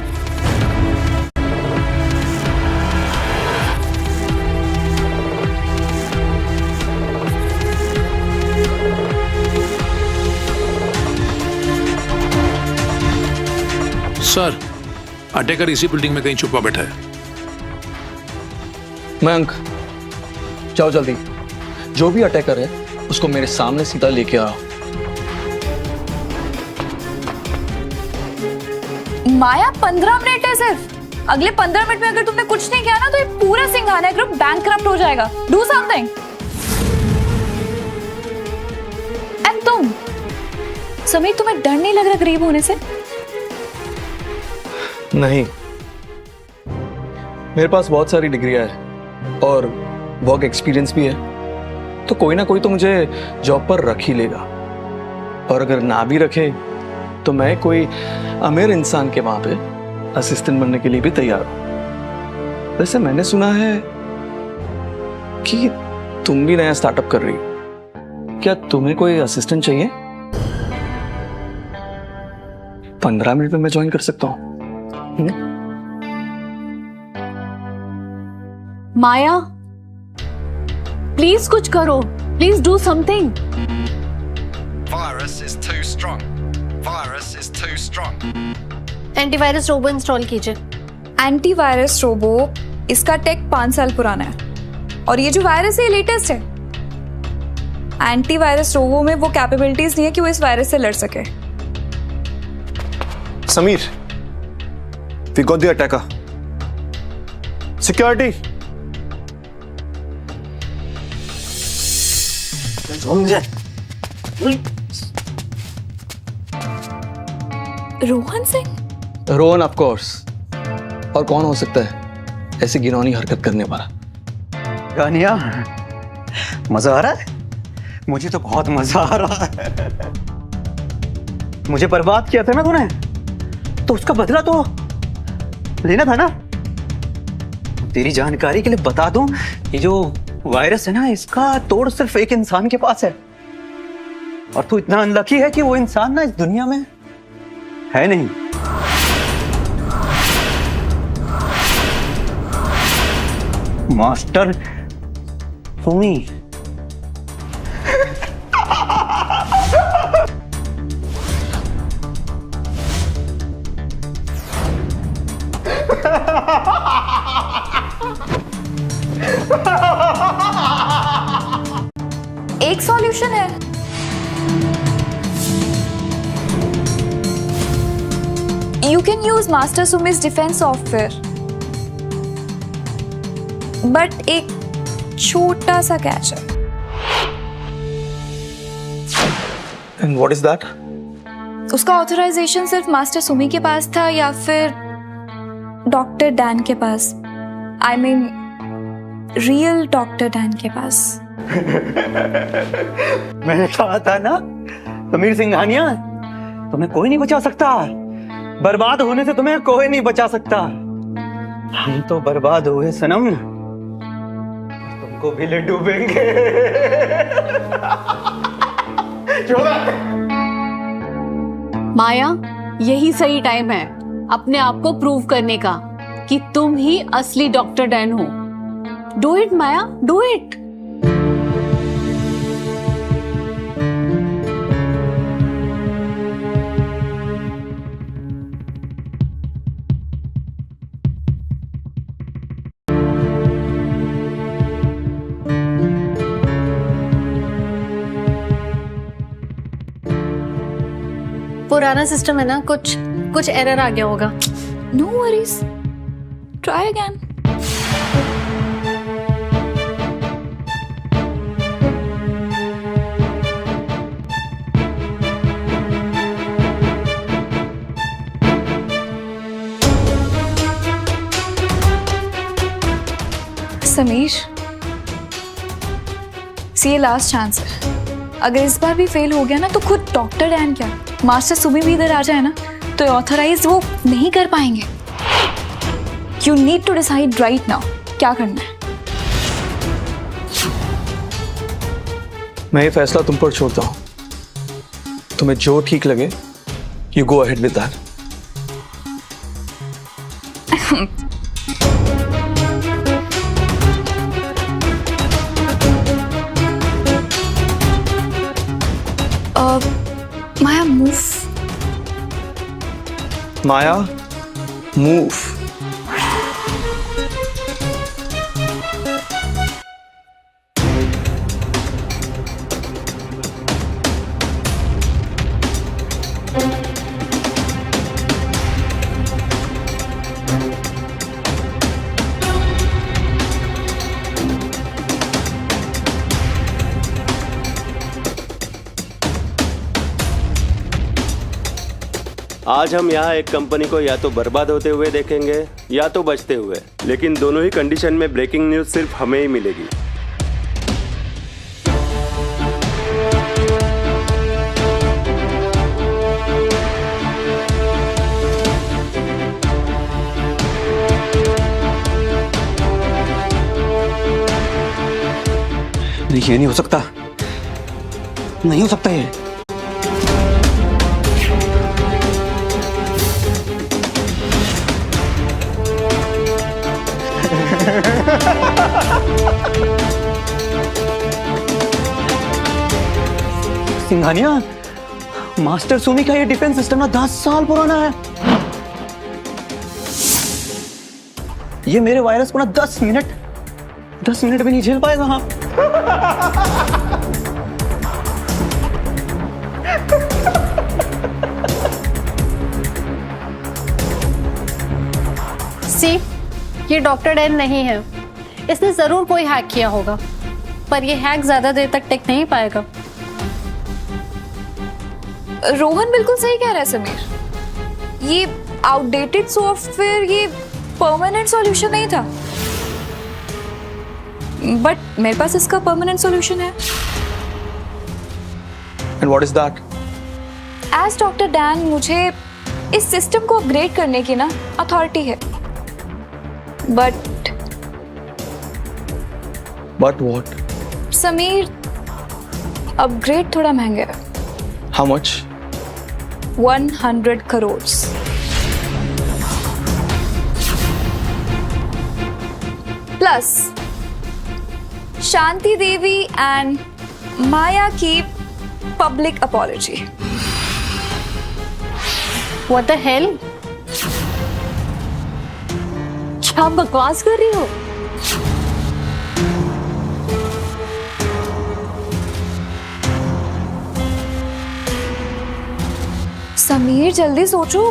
सर, अटैकर इसी बिल्डिंग में कहीं छुपा बैठा है। मयंक, जाओ जल्दी, जो भी अटैकर है उसको मेरे सामने सीधा लेके आओ। माया 15 मिनट है सिर्फ। अगले 15 मिनट में अगर तुमने कुछ नहीं किया ना तो ये पूरा सिंघानिया ग्रुप बैंकक्रप्ट हो जाएगा। Do something. एंड तुम समीर, तुम्हें डर नहीं लग रहा गरीब होने से? नहीं, मेरे पास बहुत सारी डिग्रियां हैं और वर्क एक्सपीरियंस भी है, तो कोई ना कोई तो मुझे जॉब पर रख ही लेगा। और अगर ना भी रखे तो मैं कोई अमीर इंसान के वहां पे असिस्टेंट बनने के लिए भी तैयार हूं। वैसे मैंने सुना है कि तुम भी नया स्टार्टअप कर रही हो, क्या तुम्हें कोई असिस्टेंट चाहिए? 15 मिनट में मैं ज्वाइन कर सकता हूं। माया, प्लीज कुछ करो, please do something. Virus is too strong. Virus is too strong. Antivirus robo install कीजिए। एंटीवायरस रोबो, इसका टेक 5 साल पुराना है और ये जो वायरस है ये लेटेस्ट है। एंटीवायरस रोबो में वो कैपेबिलिटीज नहीं है कि वो इस वायरस से लड़ सके। Sameer, we got the attacker. Security. Rohan Singh? Rohan of course, और कौन हो सकता है ऐसी घिनौनी हरकत करने वाला? गानिया, मजा आ रहा है? मुझे तो बहुत मजा आ रहा है। मुझे बर्बाद किया था ना तूने, तो उसका बदला तो लेना था ना। तेरी जानकारी के लिए बता दूं, ये जो वायरस है ना, इसका तोड़ सिर्फ एक इंसान के पास है, और तू इतना अनलकी है कि वो इंसान ना इस दुनिया में है नहीं। मास्टर सुमी। एक सॉल्यूशन है। You can use Master Sumi's defense software, but एक छोटा सा कैच है। And what is that? उसका ऑथराइजेशन सिर्फ मास्टर सुमी के पास था या फिर डॉक्टर डैन के पास। I mean, real doctor Dan के पास। मैंने कहा था ना समीर सिंघानिया, तुम्हें कोई नहीं बचा सकता। बर्बाद होने से तुम्हें कोई नहीं बचा सकता। हम तो बर्बाद हुए सनम, तुमको भी ले डूबेंगे। माया, यही सही टाइम है अपने आप को प्रूव करने का कि तुम ही असली डॉक्टर डैन हो। Do it Maya, do it. पुराना सिस्टम है ना, कुछ एरर आ गया होगा। No worries. Try again. Sameer, ये लास्ट चांस है। अगर इस बार भी फेल हो गया ना तो खुद डॉक्टर डैन क्या, मास्टर सुमी भी इधर आ जाए ना तो ऑथराइज वो नहीं कर पाएंगे। You need to decide right now क्या करना है। मैं ये फैसला तुम पर छोड़ता हूं। तुम्हें जो ठीक लगे, you go ahead with that. Maya move. Maya move. आज हम यहाँ एक कंपनी को या तो बर्बाद होते हुए देखेंगे या तो बचते हुए, लेकिन दोनों ही कंडीशन में ब्रेकिंग न्यूज सिर्फ हमें ही मिलेगी। ये नहीं हो सकता, नहीं हो सकता ये। सिंघानिया, मास्टर सुमी का ये डिफेंस सिस्टम ना 10 साल पुराना है। ये मेरे वायरस को ना 10 मिनट भी नहीं झेल पाएगा। हाँ, सी, ये डॉक्टर डैन नहीं है। इसने जरूर कोई हैक किया होगा, पर ये हैक ज्यादा देर तक टिक नहीं पाएगा। रोहन बिल्कुल सही कह रहा है समीर। ये आउटडेटेड सॉफ्टवेयर ये परमानेंट सॉल्यूशन नहीं था, बट मेरे पास इसका परमानेंट सॉल्यूशन है। And what is that? As doctor Dan मुझे इस सिस्टम को अपग्रेड करने की ना अथॉरिटी है, बट what? समीर, अपग्रेड थोड़ा महंगा है। How much? 100 crore. Plus Shanti Devi and Maya की public apology. What the hell? क्या बकवास कर रही हो? समीर जल्दी सोचो,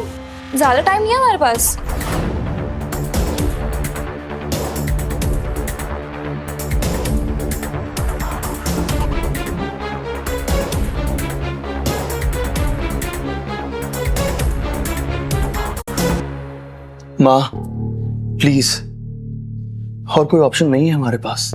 ज्यादा टाइम नहीं है हमारे पास। माँ प्लीज, और कोई ऑप्शन नहीं है हमारे पास।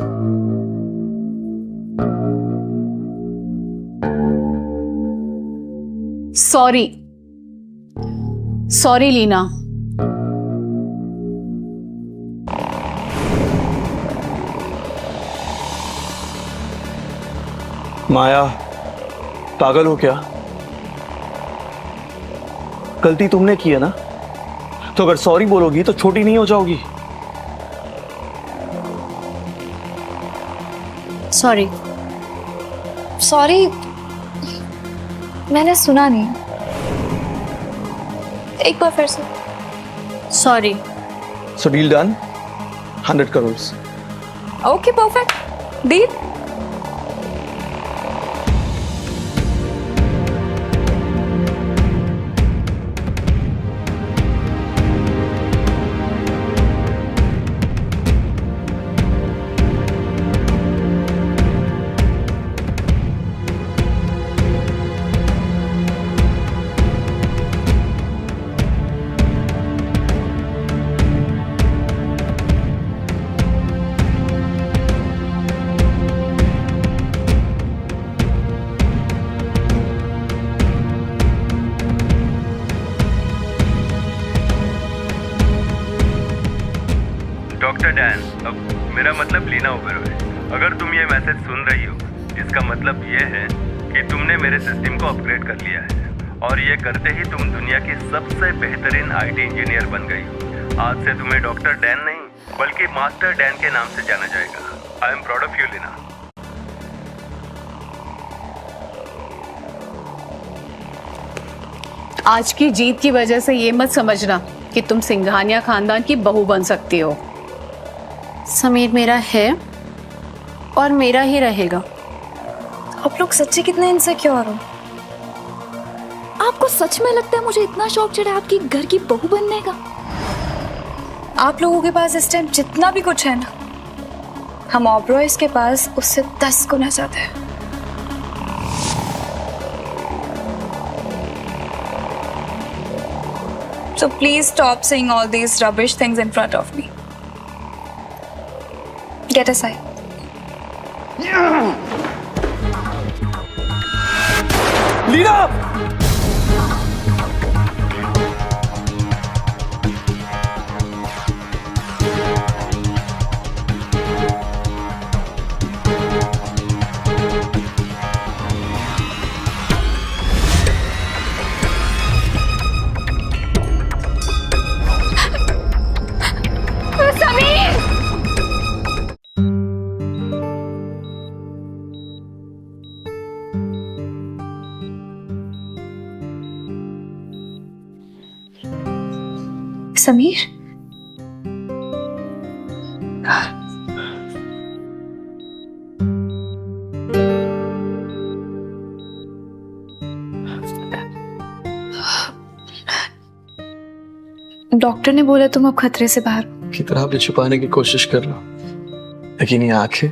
सॉरी लीना। माया, पागल हो क्या? गलती तुमने की है ना, तो अगर सॉरी बोलोगी तो छोटी नहीं हो जाओगी। सॉरी, मैंने सुना नहीं। एक बार फिर से। Sorry. So deal done, 100 crore. Okay, perfect deal. Doctor Dan, अब मेरा मतलब लीना ओबेरॉय, अगर तुम ये मैसेज सुन रही हो, इसका मतलब ये है कि तुमने मेरे सिस्टम को अपग्रेड कर लिया है, और ये करते ही तुम दुनिया की सबसे बेहतरीन आईटी इंजीनियर बन गई हो। आज से तुम्हें डॉक्टर डैन नहीं, बल्कि मास्टर डैन के नाम से जाना जाएगा। I am proud of you Leena. आज की जीत की वजह से ये मत समझना कि तुम सिंघानिया खानदान की बहू बन सकती हो। समीर मेरा है और मेरा ही रहेगा। आप लोग सच्ची कितने इनसिक्योर हो। आपको सच में लगता है मुझे इतना शौक चढ़ा आपकी घर की बहू बनने का? आप लोगों के पास इस टाइम जितना भी कुछ है ना, हम ऑबरॉयज के पास उससे 10 गुना ज्यादा है। So please stop saying all these rubbish things in front of me. Get aside. Leena! Sameer, doctor ने बोला तुम अब खतरे से बाहर हो। कितना भी छुपाने की कोशिश कर रहा हूं, लेकिन ये आंखें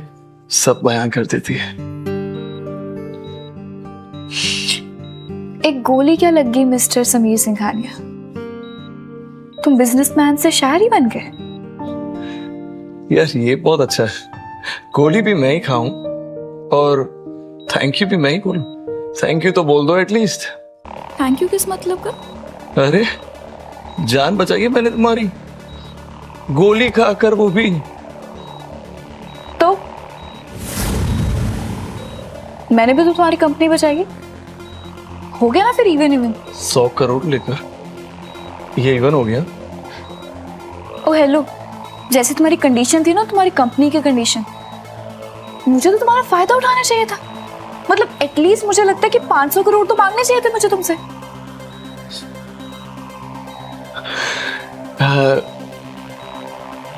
सब बयां कर देती है। एक गोली क्या लग गई मिस्टर समीर सिंघानिया, तुम बिजनेसमैन से शायर ही बन गए। यार ये बहुत अच्छा है, गोली भी मैं ही खाऊं और थैंक यू भी मैं ही बोलूं। थैंक यू तो बोल दो एटलीस्ट। थैंक यू किस मतलब का? अरे जान बचाई है मैंने तुम्हारी, गोली खाकर वो भी। तो मैंने भी तो तुम्हारी कंपनी बचाई, हो गया ना फिर इवन इवन। 100 करोड़ लेकर ये इवन हो गया। ओ हेलो, जैसे तुम्हारी कंडीशन थी ना, तुम्हारी कंपनी की कंडीशन, मुझे तो तुम्हारा फायदा उठाना चाहिए था। मतलब एटलीस्ट मुझे लगता है कि 500 करोड़ तो मांगने चाहिए थे मुझे तुमसे।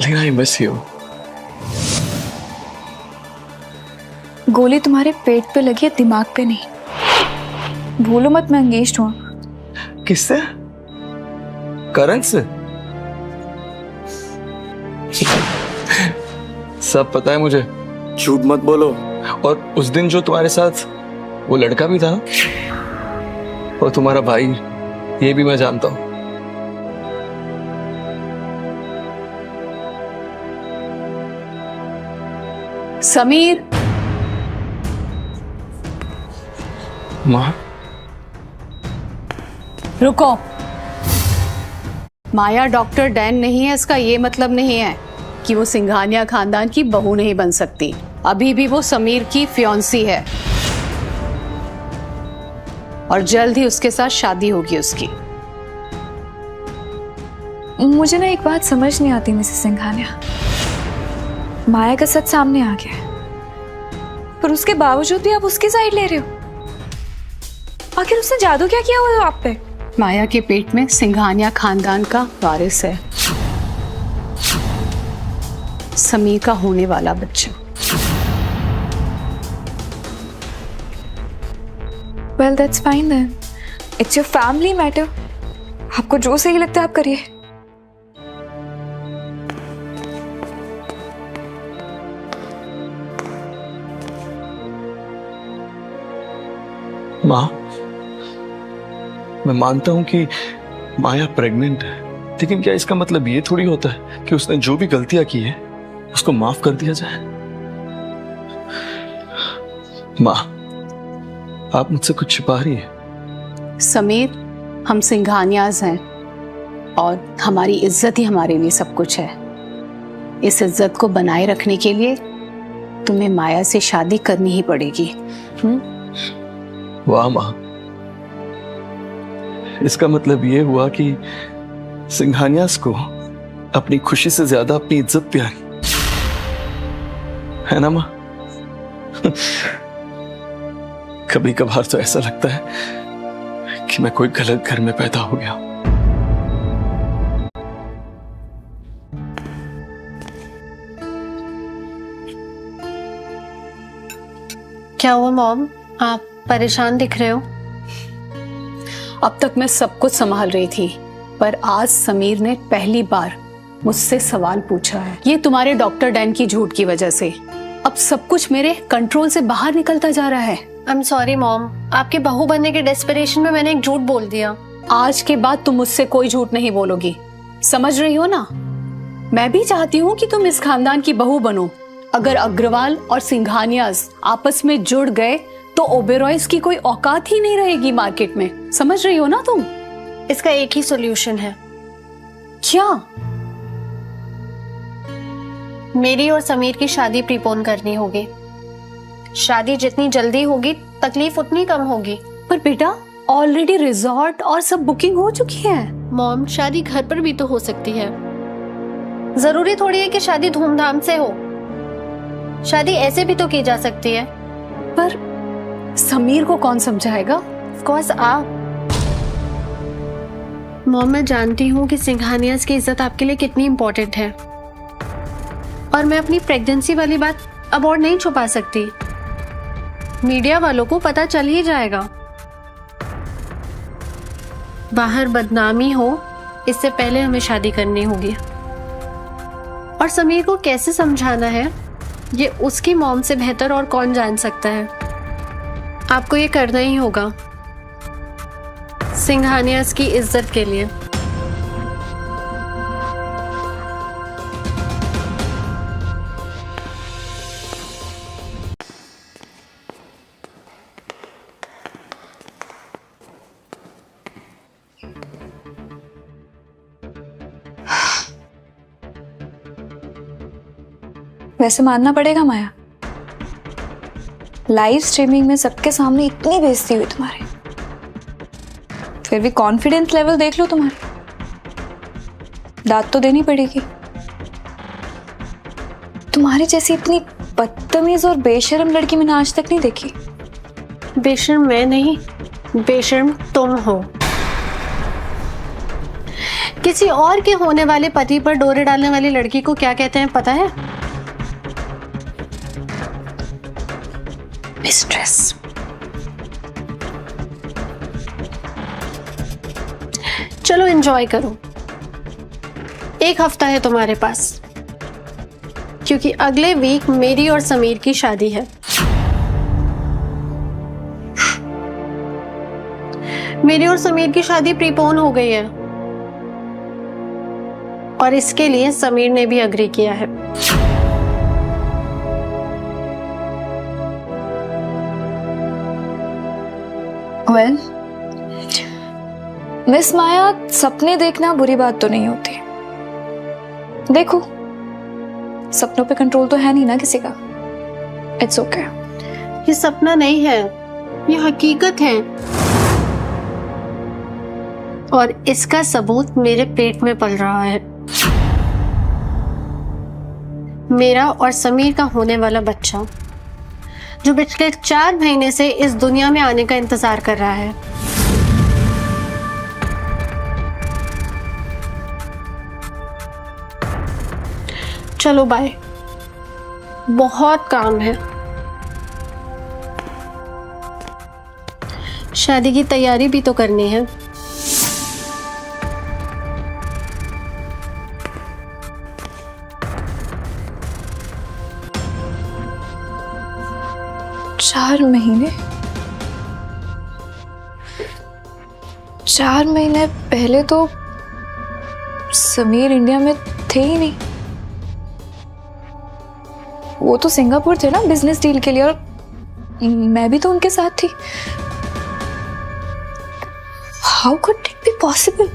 लेकिन आई मिस यू। गोली तुम्हारे पेट पे लगी है, दिमाग पे नहीं। भूलो मत मैं एंगेज्ड हूं। किससे? करण से? सब पता है मुझे, झूठ मत बोलो। और उस दिन जो तुम्हारे साथ वो लड़का भी था और तुम्हारा भाई, ये भी मैं जानता हूं। समीर, माँ रुको। माया डॉक्टर डैन नहीं है, इसका ये मतलब नहीं है कि वो सिंघानिया खानदान की बहू नहीं बन सकती। अभी भी वो समीर की फियांसी है और जल्द ही उसके साथ शादी होगी उसकी। मुझे ना एक बात समझ नहीं आती मिसेस सिंघानिया, माया का सच सामने आ गया है, पर उसके बावजूद भी आप उसकी साइड ले रहे हो। आखिर उसने जादू क्या किया हुआ आप पे? माया के पेट में सिंघानिया खानदान का वारिस है, समीर का होने वाला बच्चा। Well, that's fine then. It's your family matter. आपको जो सही लगता है आप करिए। माँ, मैं मानता हूं कि माया प्रेग्नेंट है, लेकिन क्या इसका मतलब ये थोड़ी होता है कि उसने जो भी गलतियां की है उसको माफ कर दिया जाए? माँ, आप मुझसे कुछ छिपा रही है। समीर, हम सिंघानियाज हैं और हमारी इज्जत ही हमारे लिए सब कुछ है। इस इज्जत को बनाए रखने के लिए तुम्हें माया से शादी करनी ही पड़ेगी। वाह माँ, इसका मतलब ये हुआ कि सिंघानियास को अपनी खुशी से ज्यादा अपनी इज्जत प्यारी है ना माँ? कभी कभार तो ऐसा लगता है कि मैं कोई गलत घर में पैदा हो गया। क्या हुआ मॉम, आप परेशान दिख रहे हो? अब तक मैं सब कुछ संभाल रही थी, पर आज समीर ने पहली बार मुझसे सवाल पूछा है। ये तुम्हारे डॉक्टर डैन की झूठ की वजह से अब सब कुछ मेरे कंट्रोल से बाहर निकलता जा रहा है। आई एम सॉरी मॉम, आपके बहू बनने के डेस्परेशन में मैंने एक झूठ बोल दिया। आज के बाद तुम मुझसे कोई झूठ नहीं बोलोगी, समझ रही हो ना? मैं भी चाहती हूँ कि तुम इस खानदान की बहू बनो। अगर अग्रवाल और सिंघानियाज आपस में जुड़ गए तो ओबेरॉयज की कोई औकात ही नहीं रहेगी मार्केट में, समझ रही हो ना तुम? इसका एक ही सॉल्यूशन है। क्या? मेरी और समीर की शादी प्रीपोन करनी होगी। शादी जितनी जल्दी होगी तकलीफ उतनी कम होगी। पर बेटा ऑलरेडी रिजॉर्ट और सब बुकिंग हो चुकी है। मॉम, शादी घर पर भी तो हो सकती है। जरूरी थोड़ी है कि शादी धूमधाम से हो। शादी ऐसे भी तो की जा सकती है। पर समीर को कौन समझाएगा? ऑफ कोर्स आप। मॉम, मैं जानती हूँ कि सिंघानियाज की इज्जत आपके लिए कितनी इंपॉर्टेंट है, और मैं अपनी प्रेगनेंसी वाली बात अब और नहीं छुपा सकती। मीडिया वालों को पता चल ही जाएगा। बाहर बदनामी हो इससे पहले हमें शादी करनी होगी। और समीर को कैसे समझाना है ये उसकी मॉम से बेहतर और कौन जान सकता है। आपको ये करना ही होगा सिंघानियाज की इज्जत के लिए। वैसे मानना पड़ेगा माया, लाइव स्ट्रीमिंग में सबके सामने इतनी बेइज्जती हुई तुम्हारी, फिर भी कॉन्फिडेंस लेवल देख लो तुम्हारी। दाद तो देनी पड़ेगी। तुम्हारी जैसी इतनी बदतमीज और बेशर्म लड़की मैंने आज तक नहीं देखी। बेशर्म मैं नहीं, बेशर्म तुम हो। किसी और के होने वाले पति पर डोरे डालने वाली लड़की को क्या कहते हैं पता है? मिस्ट्रेस। चलो एंजॉय करो। एक हफ्ता है तुम्हारे पास, क्योंकि अगले वीक मेरी और समीर की शादी है। मेरी और समीर की शादी प्रीपोन हो गई है, और इसके लिए समीर ने भी अग्री किया है। वेल, मिस माया, सपने देखना बुरी बात तो नहीं होती। देखो, सपनों पे कंट्रोल तो है नहीं ना किसी का। It's okay. ये सपना नहीं है, ये हकीकत है, और इसका सबूत मेरे पेट में पल रहा है। मेरा और समीर का होने वाला बच्चा, जो पिछले 4 महीने से इस दुनिया में आने का इंतजार कर रहा है। चलो बाय, बहुत काम है। शादी की तैयारी भी तो करनी है। चार महीने पहले तो समीर इंडिया में थे ही नहीं। वो तो सिंगापुर थे ना बिजनेस डील के लिए, और मैं भी तो उनके साथ थी। How could it be possible?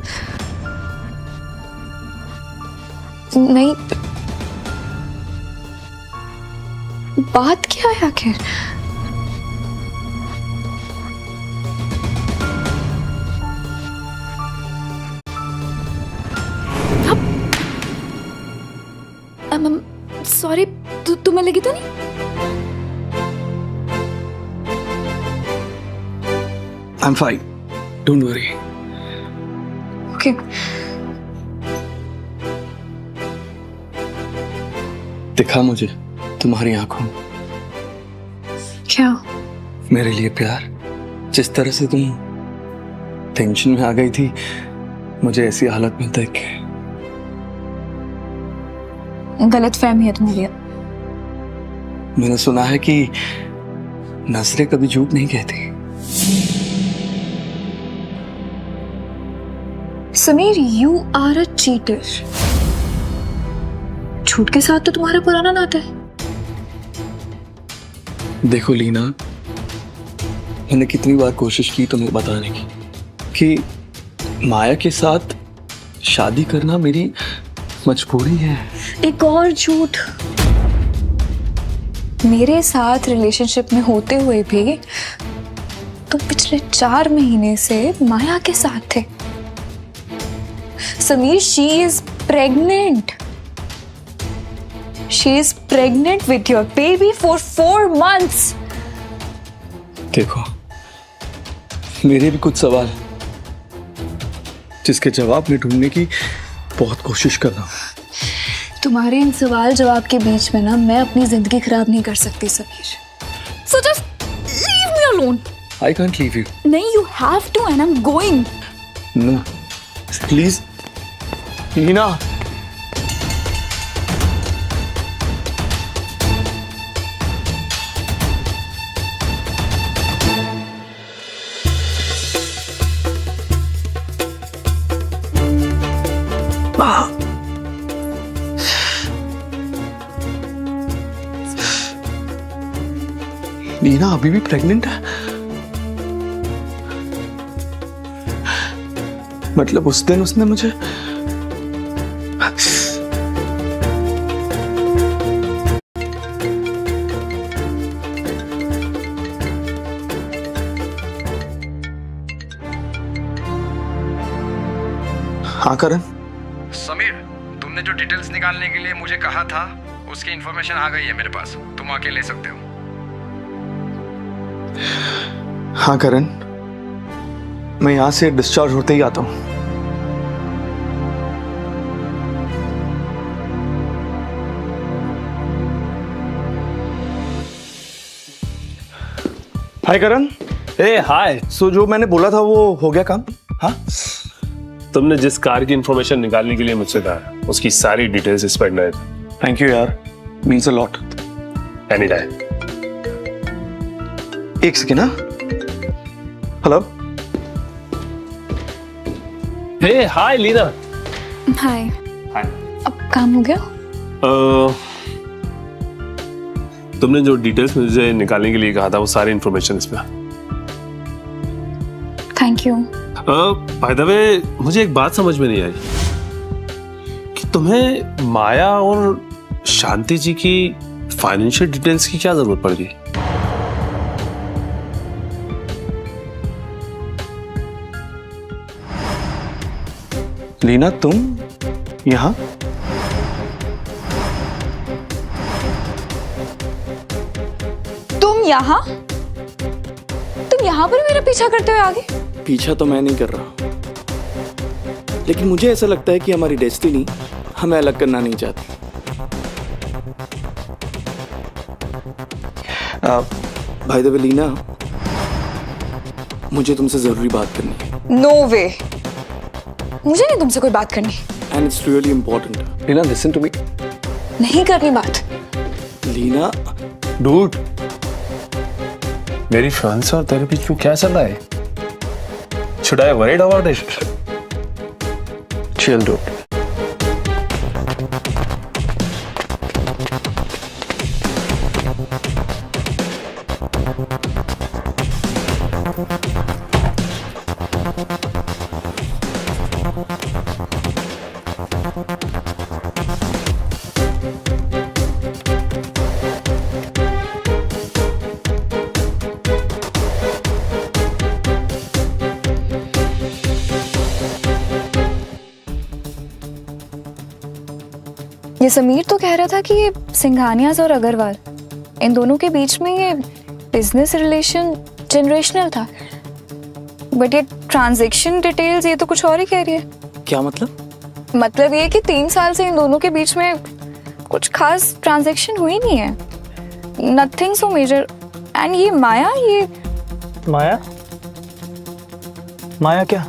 नहीं, बात क्या है आखिर? सॉरी, तुम्हें लगी तो नहीं? I am fine, don't worry. Okay. दिखा मुझे तुम्हारी आंखों में क्या? मेरे लिए प्यार। जिस तरह से तुम टेंशन में आ गई थी मुझे ऐसी हालत में देख के। गलत फहमी है तुम्हारी। मैंने सुना है कि नजरें कभी झूठ नहीं कहती। Sameer, you are a cheater. झूठ के साथ तो तुम्हारा पुराना नाता है। देखो लीना, मैंने कितनी बार कोशिश की तुम्हें बताने की कि माया के साथ शादी करना मेरी मजबूरी है। एक और झूठ। मेरे साथ रिलेशनशिप में होते हुए भी तुम पिछले 4 महीने से माया के साथ थे। Sameer, she is pregnant. She is pregnant with your baby for 4 months। देखो, मेरे भी कुछ सवाल जिसके जवाब मैं ढूंढने की बहुत कोशिश कर रहा हूँ। तुम्हारे इन सवाल जवाब के बीच में ना मैं अपनी जिंदगी खराब नहीं कर सकती Sameer. So just leave me alone. I can't leave you. नहीं, you have to and I'm going. No, please, Leena. Leena अभी भी प्रेग्नेंट है? मतलब उस दिन उसने मुझे हाँ करण। समीर, तुमने जो डिटेल्स निकालने के लिए मुझे कहा था उसकी इंफॉर्मेशन आ गई है मेरे पास। तुम आके ले सकते हो। हाँ करण, मैं यहां से डिस्चार्ज होते ही आता हूं। हाय करण। ए हाय। सो जो मैंने बोला था वो हो गया काम? हाँ, तुमने जिस कार की इंफॉर्मेशन निकालने के लिए मुझसे कहा उसकी सारी डिटेल्स इस पर है। थैंक यू यार, means a lot. Any time. एक सेकेंड। ना हेलो। हे हाय लीना। हाय। हाय। अब काम हो गया? तुमने जो डिटेल्स मुझे निकालने के लिए कहा था वो सारी इंफॉर्मेशन इसमें। Thank you. By the way, मुझे एक बात समझ में नहीं आई कि तुम्हें माया और शांति जी की फाइनेंशियल डिटेल्स की क्या जरूरत पड़ गई? लीना, तुम यहां? तुम यहाँ? तुम यहाँ पर मेरा पीछा करते हुए आगे? पीछा तो मैं नहीं कर रहा, लेकिन मुझे ऐसा लगता है कि हमारी डेस्टिनी हमें अलग करना नहीं चाहती। भाई द वे लीना, मुझे तुमसे जरूरी बात करनी है। नो वे, मुझे नहीं तुमसे कोई बात करनी। And it's really important. Leena, listen to me. नहीं करनी बात। लीना, डूड, मेरी फियांसे और तेरे बीच में क्या चल रहा है? Should I worried about it? Chill, dude. ये समीर तो कह रहा था कि ये सिंघानियाज और अग्रवाल, इन दोनों के बीच में ये बिजनेस रिलेशन जनरेशनल था। बट ये ट्रांजैक्शन डिटेल्स ये तो कुछ और ही कह रही है। क्या मतलब? मतलब ये कि 3 साल से इन दोनों के बीच में कुछ खास ट्रांजैक्शन हुई नहीं है। Nothing so major. एंड ये माया, ये माया? माया क्या?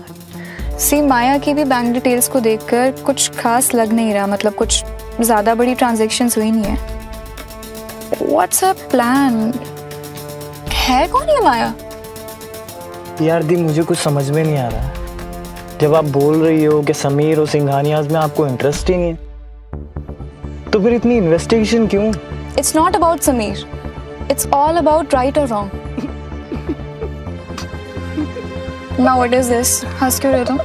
सी, माया की भी बैंक डिटेल्स को देखकर कुछ खास लग नहीं रहा। मतलब कुछ ज्यादा बड़ी ट्रांजैक्शंस हुई नहीं है। What's a plan? है कौन ये माया? यार दी, मुझे कुछ समझ में नहीं आ रहा है। जब आप बोल रही हो कि समीर और सिंघानियाज में आपको इंटरेस्ट ही नहीं है, तो फिर इतनी इन्वेस्टिगेशन क्यों? It's not about Sameer. It's all about right or wrong. Now what is this? हंस क्यों रहे हो तुम?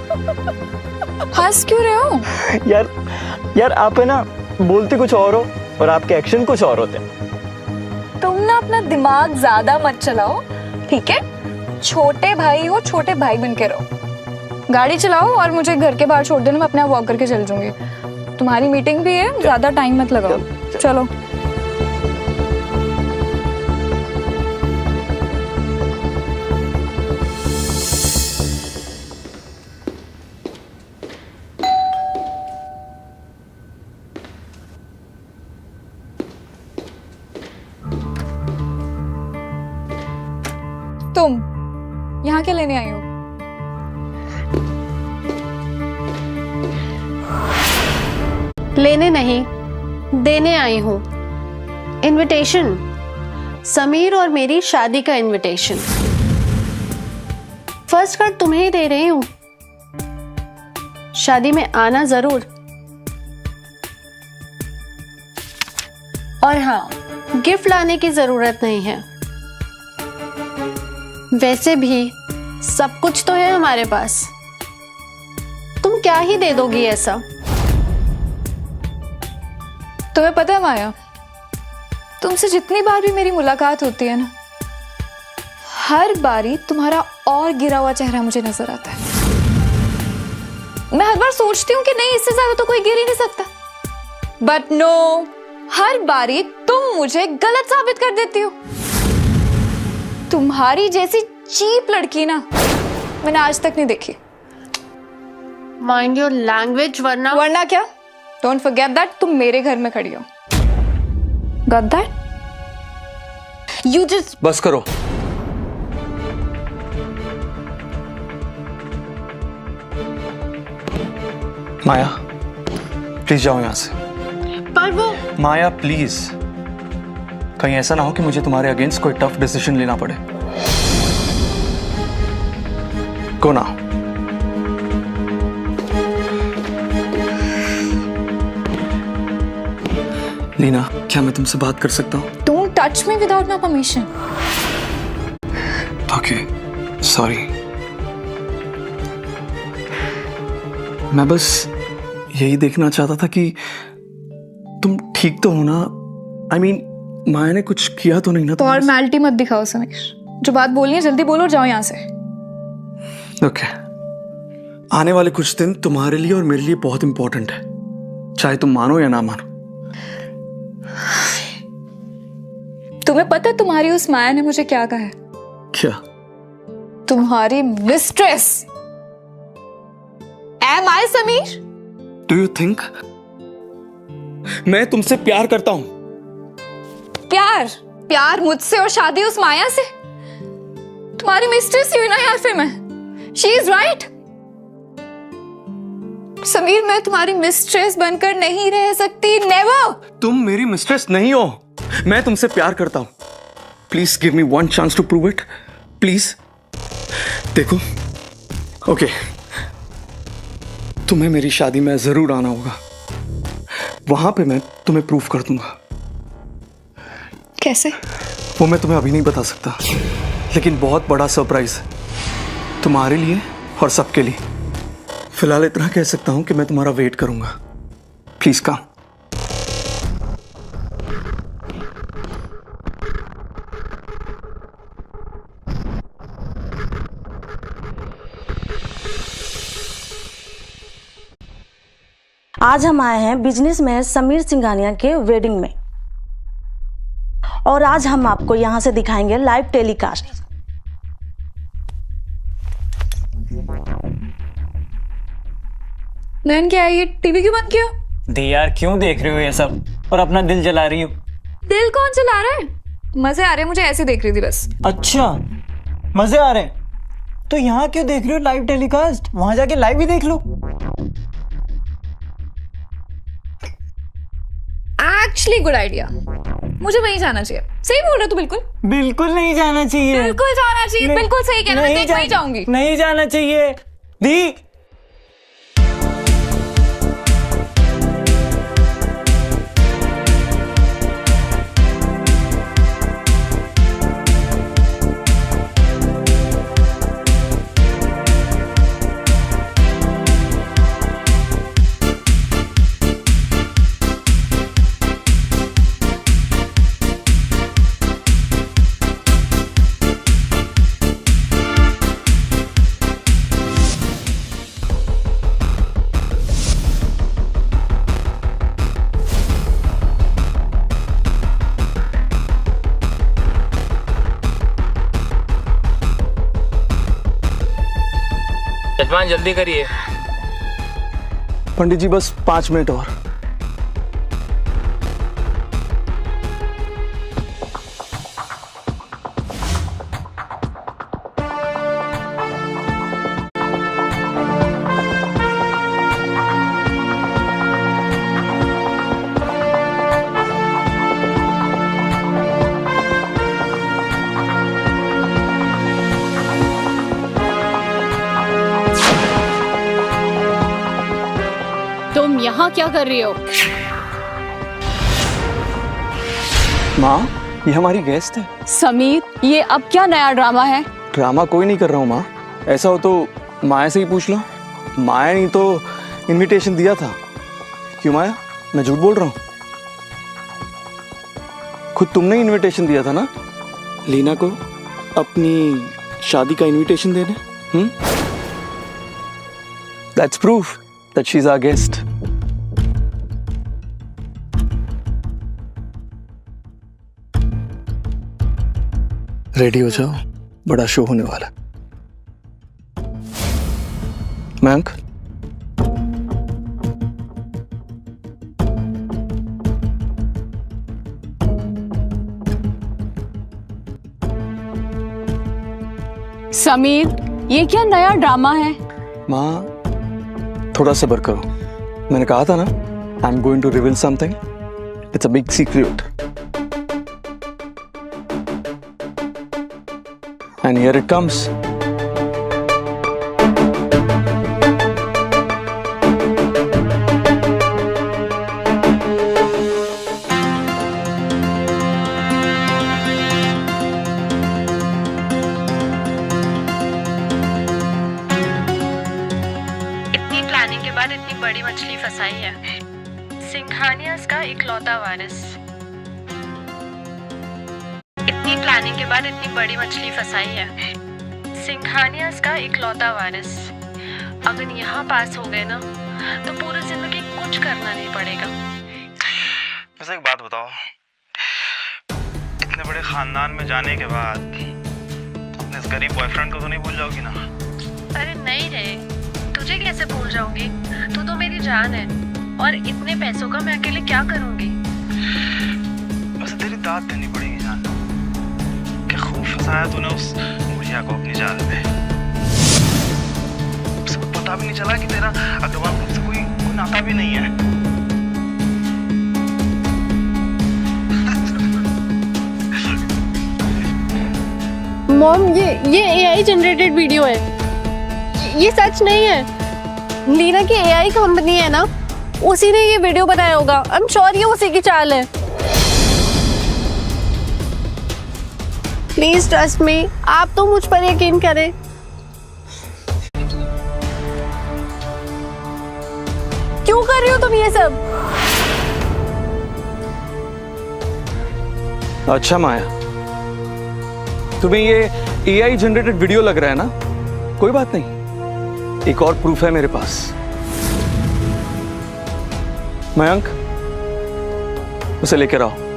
हंस क्यों रहे हो? यार आप है ना, बोलते कुछ और हो और आपके एक्शन कुछ और होते हैं। तुम ना अपना दिमाग ज्यादा मत चलाओ, ठीक है? छोटे भाई हो, छोटे भाई बन के रहो। गाड़ी चलाओ और मुझे घर के बाहर छोड़ देना, मैं अपने आप वॉक करके चल जाऊंगी। तुम्हारी मीटिंग भी है, ज्यादा टाइम मत लगाओ। चलो। तुम यहाँ क्या लेने आई हो? लेने नहीं, देने आई हूं। इनविटेशन, समीर और मेरी शादी का इनविटेशन। फर्स्ट कार्ड तुम्हें ही दे रही हूं। शादी में आना जरूर। और हाँ, गिफ्ट लाने की जरूरत नहीं है। वैसे भी सब कुछ तो है हमारे पास। तुम क्या ही दे दोगी ऐसा? तुम्हें पता है माया, तुमसे जितनी बार भी मेरी मुलाकात होती है ना, हर बारी तुम्हारा और गिरा हुआ चेहरा मुझे नजर आता है। मैं हर बार सोचती हूँ कि नहीं, इससे ज्यादा तो कोई गिर ही नहीं सकता, बट नो, हर बारी तुम मुझे गलत साबित कर देती हो। तुम्हारी जैसी चीप लड़की ना मैंने आज तक नहीं देखी। माइंड योर लैंग्वेज, वरना क्या? डोंट फॉरगेट दैट तुम मेरे घर में खड़ी हो। Got that? यू जस्ट बस करो। माया प्लीज जाओ यहां से। पर वो माया प्लीज, कहीं ऐसा ना हो कि मुझे तुम्हारे अगेंस्ट कोई टफ डिसीजन लेना पड़े। गो ना। लीना, क्या मैं तुमसे बात कर सकता हूँ? Don't touch me without my permission. Okay, sorry. मैं बस यही देखना चाहता था कि तुम ठीक तो हो ना। I mean, माया ने कुछ किया तो नहीं ना? फॉर्मेलिटी मत दिखाओ समीर, जो बात बोलनी है जल्दी बोलो और जाओ यहाँ से। ओके, आने वाले कुछ दिन तुम्हारे लिए और मेरे लिए बहुत इंपॉर्टेंट है, चाहे तुम मानो या ना मानो। तुम्हें पता है तुम्हारी उस माया ने मुझे क्या कहा है? क्या? तुम्हारी mistress. Am I Sameer? Do you think मैं तुमसे प्यार करता हूं? प्यार मुझसे और शादी उस माया से? तुम्हारी मिस्ट्रेस ही हुई ना यार फिर मैं। She is right. समीर, मैं तुम्हारी मिस्ट्रेस बनकर नहीं रह सकती, नेवर। तुम मेरी मिस्ट्रेस नहीं हो, मैं तुमसे प्यार करता हूं। Please give me one chance to prove it, please. देखो, ओके, तुम्हें मेरी शादी में जरूर आना होगा, वहां पे मैं तुम्हें प्रूफ कर दूंगा। कैसे? वो मैं तुम्हें अभी नहीं बता सकता, लेकिन बहुत बड़ा सरप्राइज है तुम्हारे लिए और सबके लिए। फिलहाल इतना कह सकता हूं कि मैं तुम्हारा वेट करूंगा। Please come. आज हम आए हैं बिजनेसमैन समीर सिंघानिया के वेडिंग में, और आज हम आपको यहां से दिखाएंगे लाइव टेलीकास्ट। नैन, क्या है ये? टीवी क्यों बंद किया? दी यार, क्यों देख रही हो ये सब और अपना दिल जला रही हो? दिल कौन चला रहा है? मजे आ रहे हैं मुझे, ऐसे देख रही थी बस। अच्छा, मजे आ रहे हैं तो यहाँ क्यों देख रही हो लाइव टेलीकास्ट? वहां जाके लाइव ही देख लो। एक्चुअली गुड आइडिया, मुझे वहीं जाना चाहिए। सही बोल रहे हो तू। बिल्कुल बिल्कुल नहीं जाना चाहिए। बिल्कुल जाना चाहिए। बिल्कुल सही कहना, मैं वहीं जाऊंगी। नहीं जाना चाहिए दी, जजमान जल्दी करिए। पंडित जी बस 5 मिनट और। तुम यहाँ क्या कर रही हो? माँ, ये हमारी गेस्ट है। समीर, ये अब क्या नया ड्रामा है? ड्रामा कोई नहीं कर रहा हूँ माँ। ऐसा हो तो माया से ही पूछ लो। माया नहीं तो इनविटेशन दिया था। क्यों माया, मैं झूठ बोल रहा हूँ? खुद तुमने इनविटेशन दिया था ना लीना को अपनी शादी का इनविटेशन देने। That's proof that she's our guest. Ready हो जाओ, बड़ा शो होने वाला। मयंक, समीर, ये क्या नया ड्रामा है? माँ थोड़ा सब्र करो। मैंने कहा था ना, I am going to reveal something. It's a big secret and here it comes. Planning के बाद इतनी बड़ी मछली फंसाई है। सिंघानियास का इकलौता वारिस। इतनी प्लानिंग के बाद इतनी बड़ी मछली फंसाई है। सिंघानियास का इकलौता वारिस। अगर यहाँ पास हो गए ना तो पूरी जिंदगी कुछ करना नहीं पड़ेगा। वैसे एक बात बताओ, इतने बड़े खानदान में जाने के बाद अपने इस गरीब बॉयफ्रेंड को तो नहीं भूल जाओगी ना? अरे नहीं रे, तुझे कैसे भूल जाऊंगी? तू तो मेरी जान है और इतने पैसों का मैं अकेले क्या करूंगी? वैसे तेरी दाद देनी पड़ेगी जान। क्या खूब फंसाया तूने उस बुढ़िया को अपनी जाल पे। उसे पता भी नहीं चला कि तेरा अग्रवाल ग्रुप से कोई नाता भी नहीं है। मॉम, ये AI जनरेटेड वीडियो है। ये सच नहीं है। लीना की AI कंपनी है ना, उसी ने ये वीडियो बनाया होगा। आई एम श्योर ये उसी की चाल है। प्लीज ट्रस्ट मी, आप तो मुझ पर यकीन करें। क्यों कर रही हो तुम ये सब? अच्छा माया, तुम्हें ये AI जनरेटेड वीडियो लग रहा है ना? कोई बात नहीं, एक और प्रूफ है मेरे पास। मयंक, उसे लेकर आओ।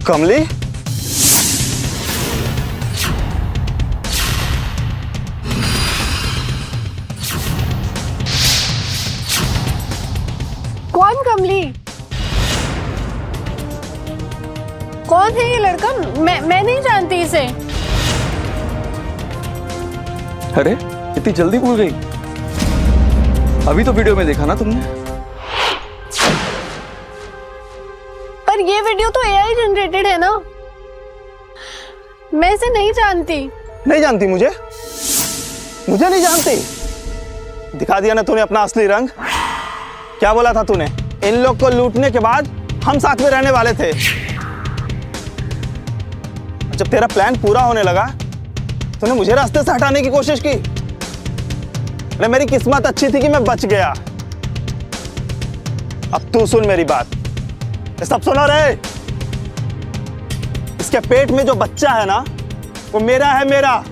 कमली, कौन कमली? कौन है ये लड़का? मैं नहीं जानती इसे। अरे इतनी जल्दी भूल गई? अभी तो वीडियो में देखा ना तुमने। पर ये वीडियो तो AI जनरेटेड है ना, मैं इसे नहीं जानती। नहीं जानती मुझे? मुझे नहीं जानती? दिखा दिया ना तूने अपना असली रंग। क्या बोला था तूने? इन लोग को लूटने के बाद हम साथ में रहने वाले थे। जब तेरा प्लान पूरा होने लगा तूने मुझे रास्ते से हटाने की कोशिश की। अरे मेरी किस्मत अच्छी थी कि मैं बच गया। अब तू सुन मेरी बात, ये सब सुनो रे। इसके पेट में जो बच्चा है ना, वो मेरा है, मेरा।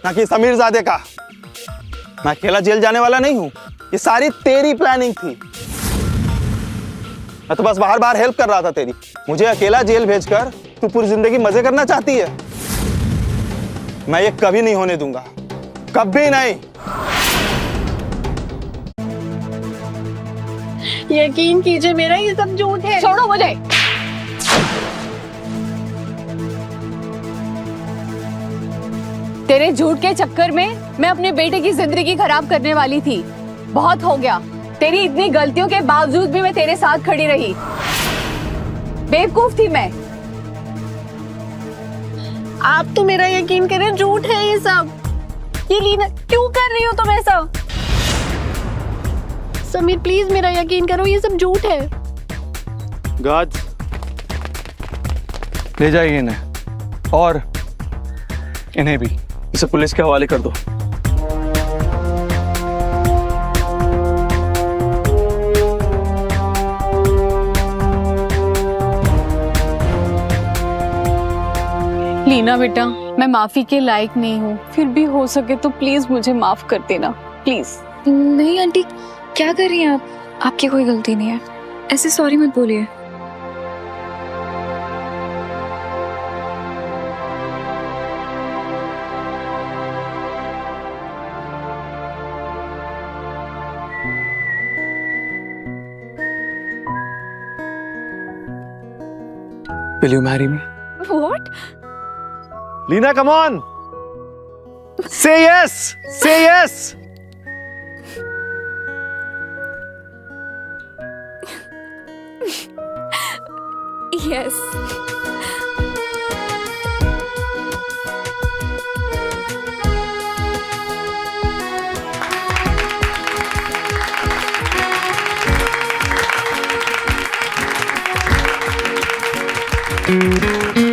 ना कि समीरजादे का। मैं अकेला जेल जाने वाला नहीं हूं, ये सारी तेरी प्लानिंग थी। मैं तो बस बाहर बाहर हेल्प कर रहा था तेरी। मुझे अकेला जेल भेजकर तू पूरी जिंदगी मजे करना चाहती है। मैं ये कभी नहीं होने दूंगा, कभी नहीं। यकीन कीजिए मेरा ये सब झूठ है। छोड़ो मुझे। तेरे झूठ के चक्कर में मैं अपने बेटे की जिंदगी खराब करने वाली थी। बहुत हो गया। तेरी इतनी गलतियों के बावजूद भी मैं तेरे साथ खड़ी रही। बेवकूफ थी मैं। आप तो मेरा यकीन करें, झूठ है ये सब। ये लीना, क्यों कर रही हो तुम ऐसा? समीर प्लीज मेरा यकीन करो, ये सब झूठ है। गाज, ले जाइए इन्हें और इन्हें भी। इसे पुलिस के हवाले कर दो। लीना बेटा, मैं माफी के लायक नहीं हूँ, फिर भी हो सके तो प्लीज मुझे माफ कर देना, प्लीज। नहीं आंटी, क्या कर रही हैं आप? आपकी कोई गलती नहीं है, ऐसे सॉरी मत बोलिए। Will you marry me? What? Leena, come on! Say yes! Say yes! Yes. Thank you.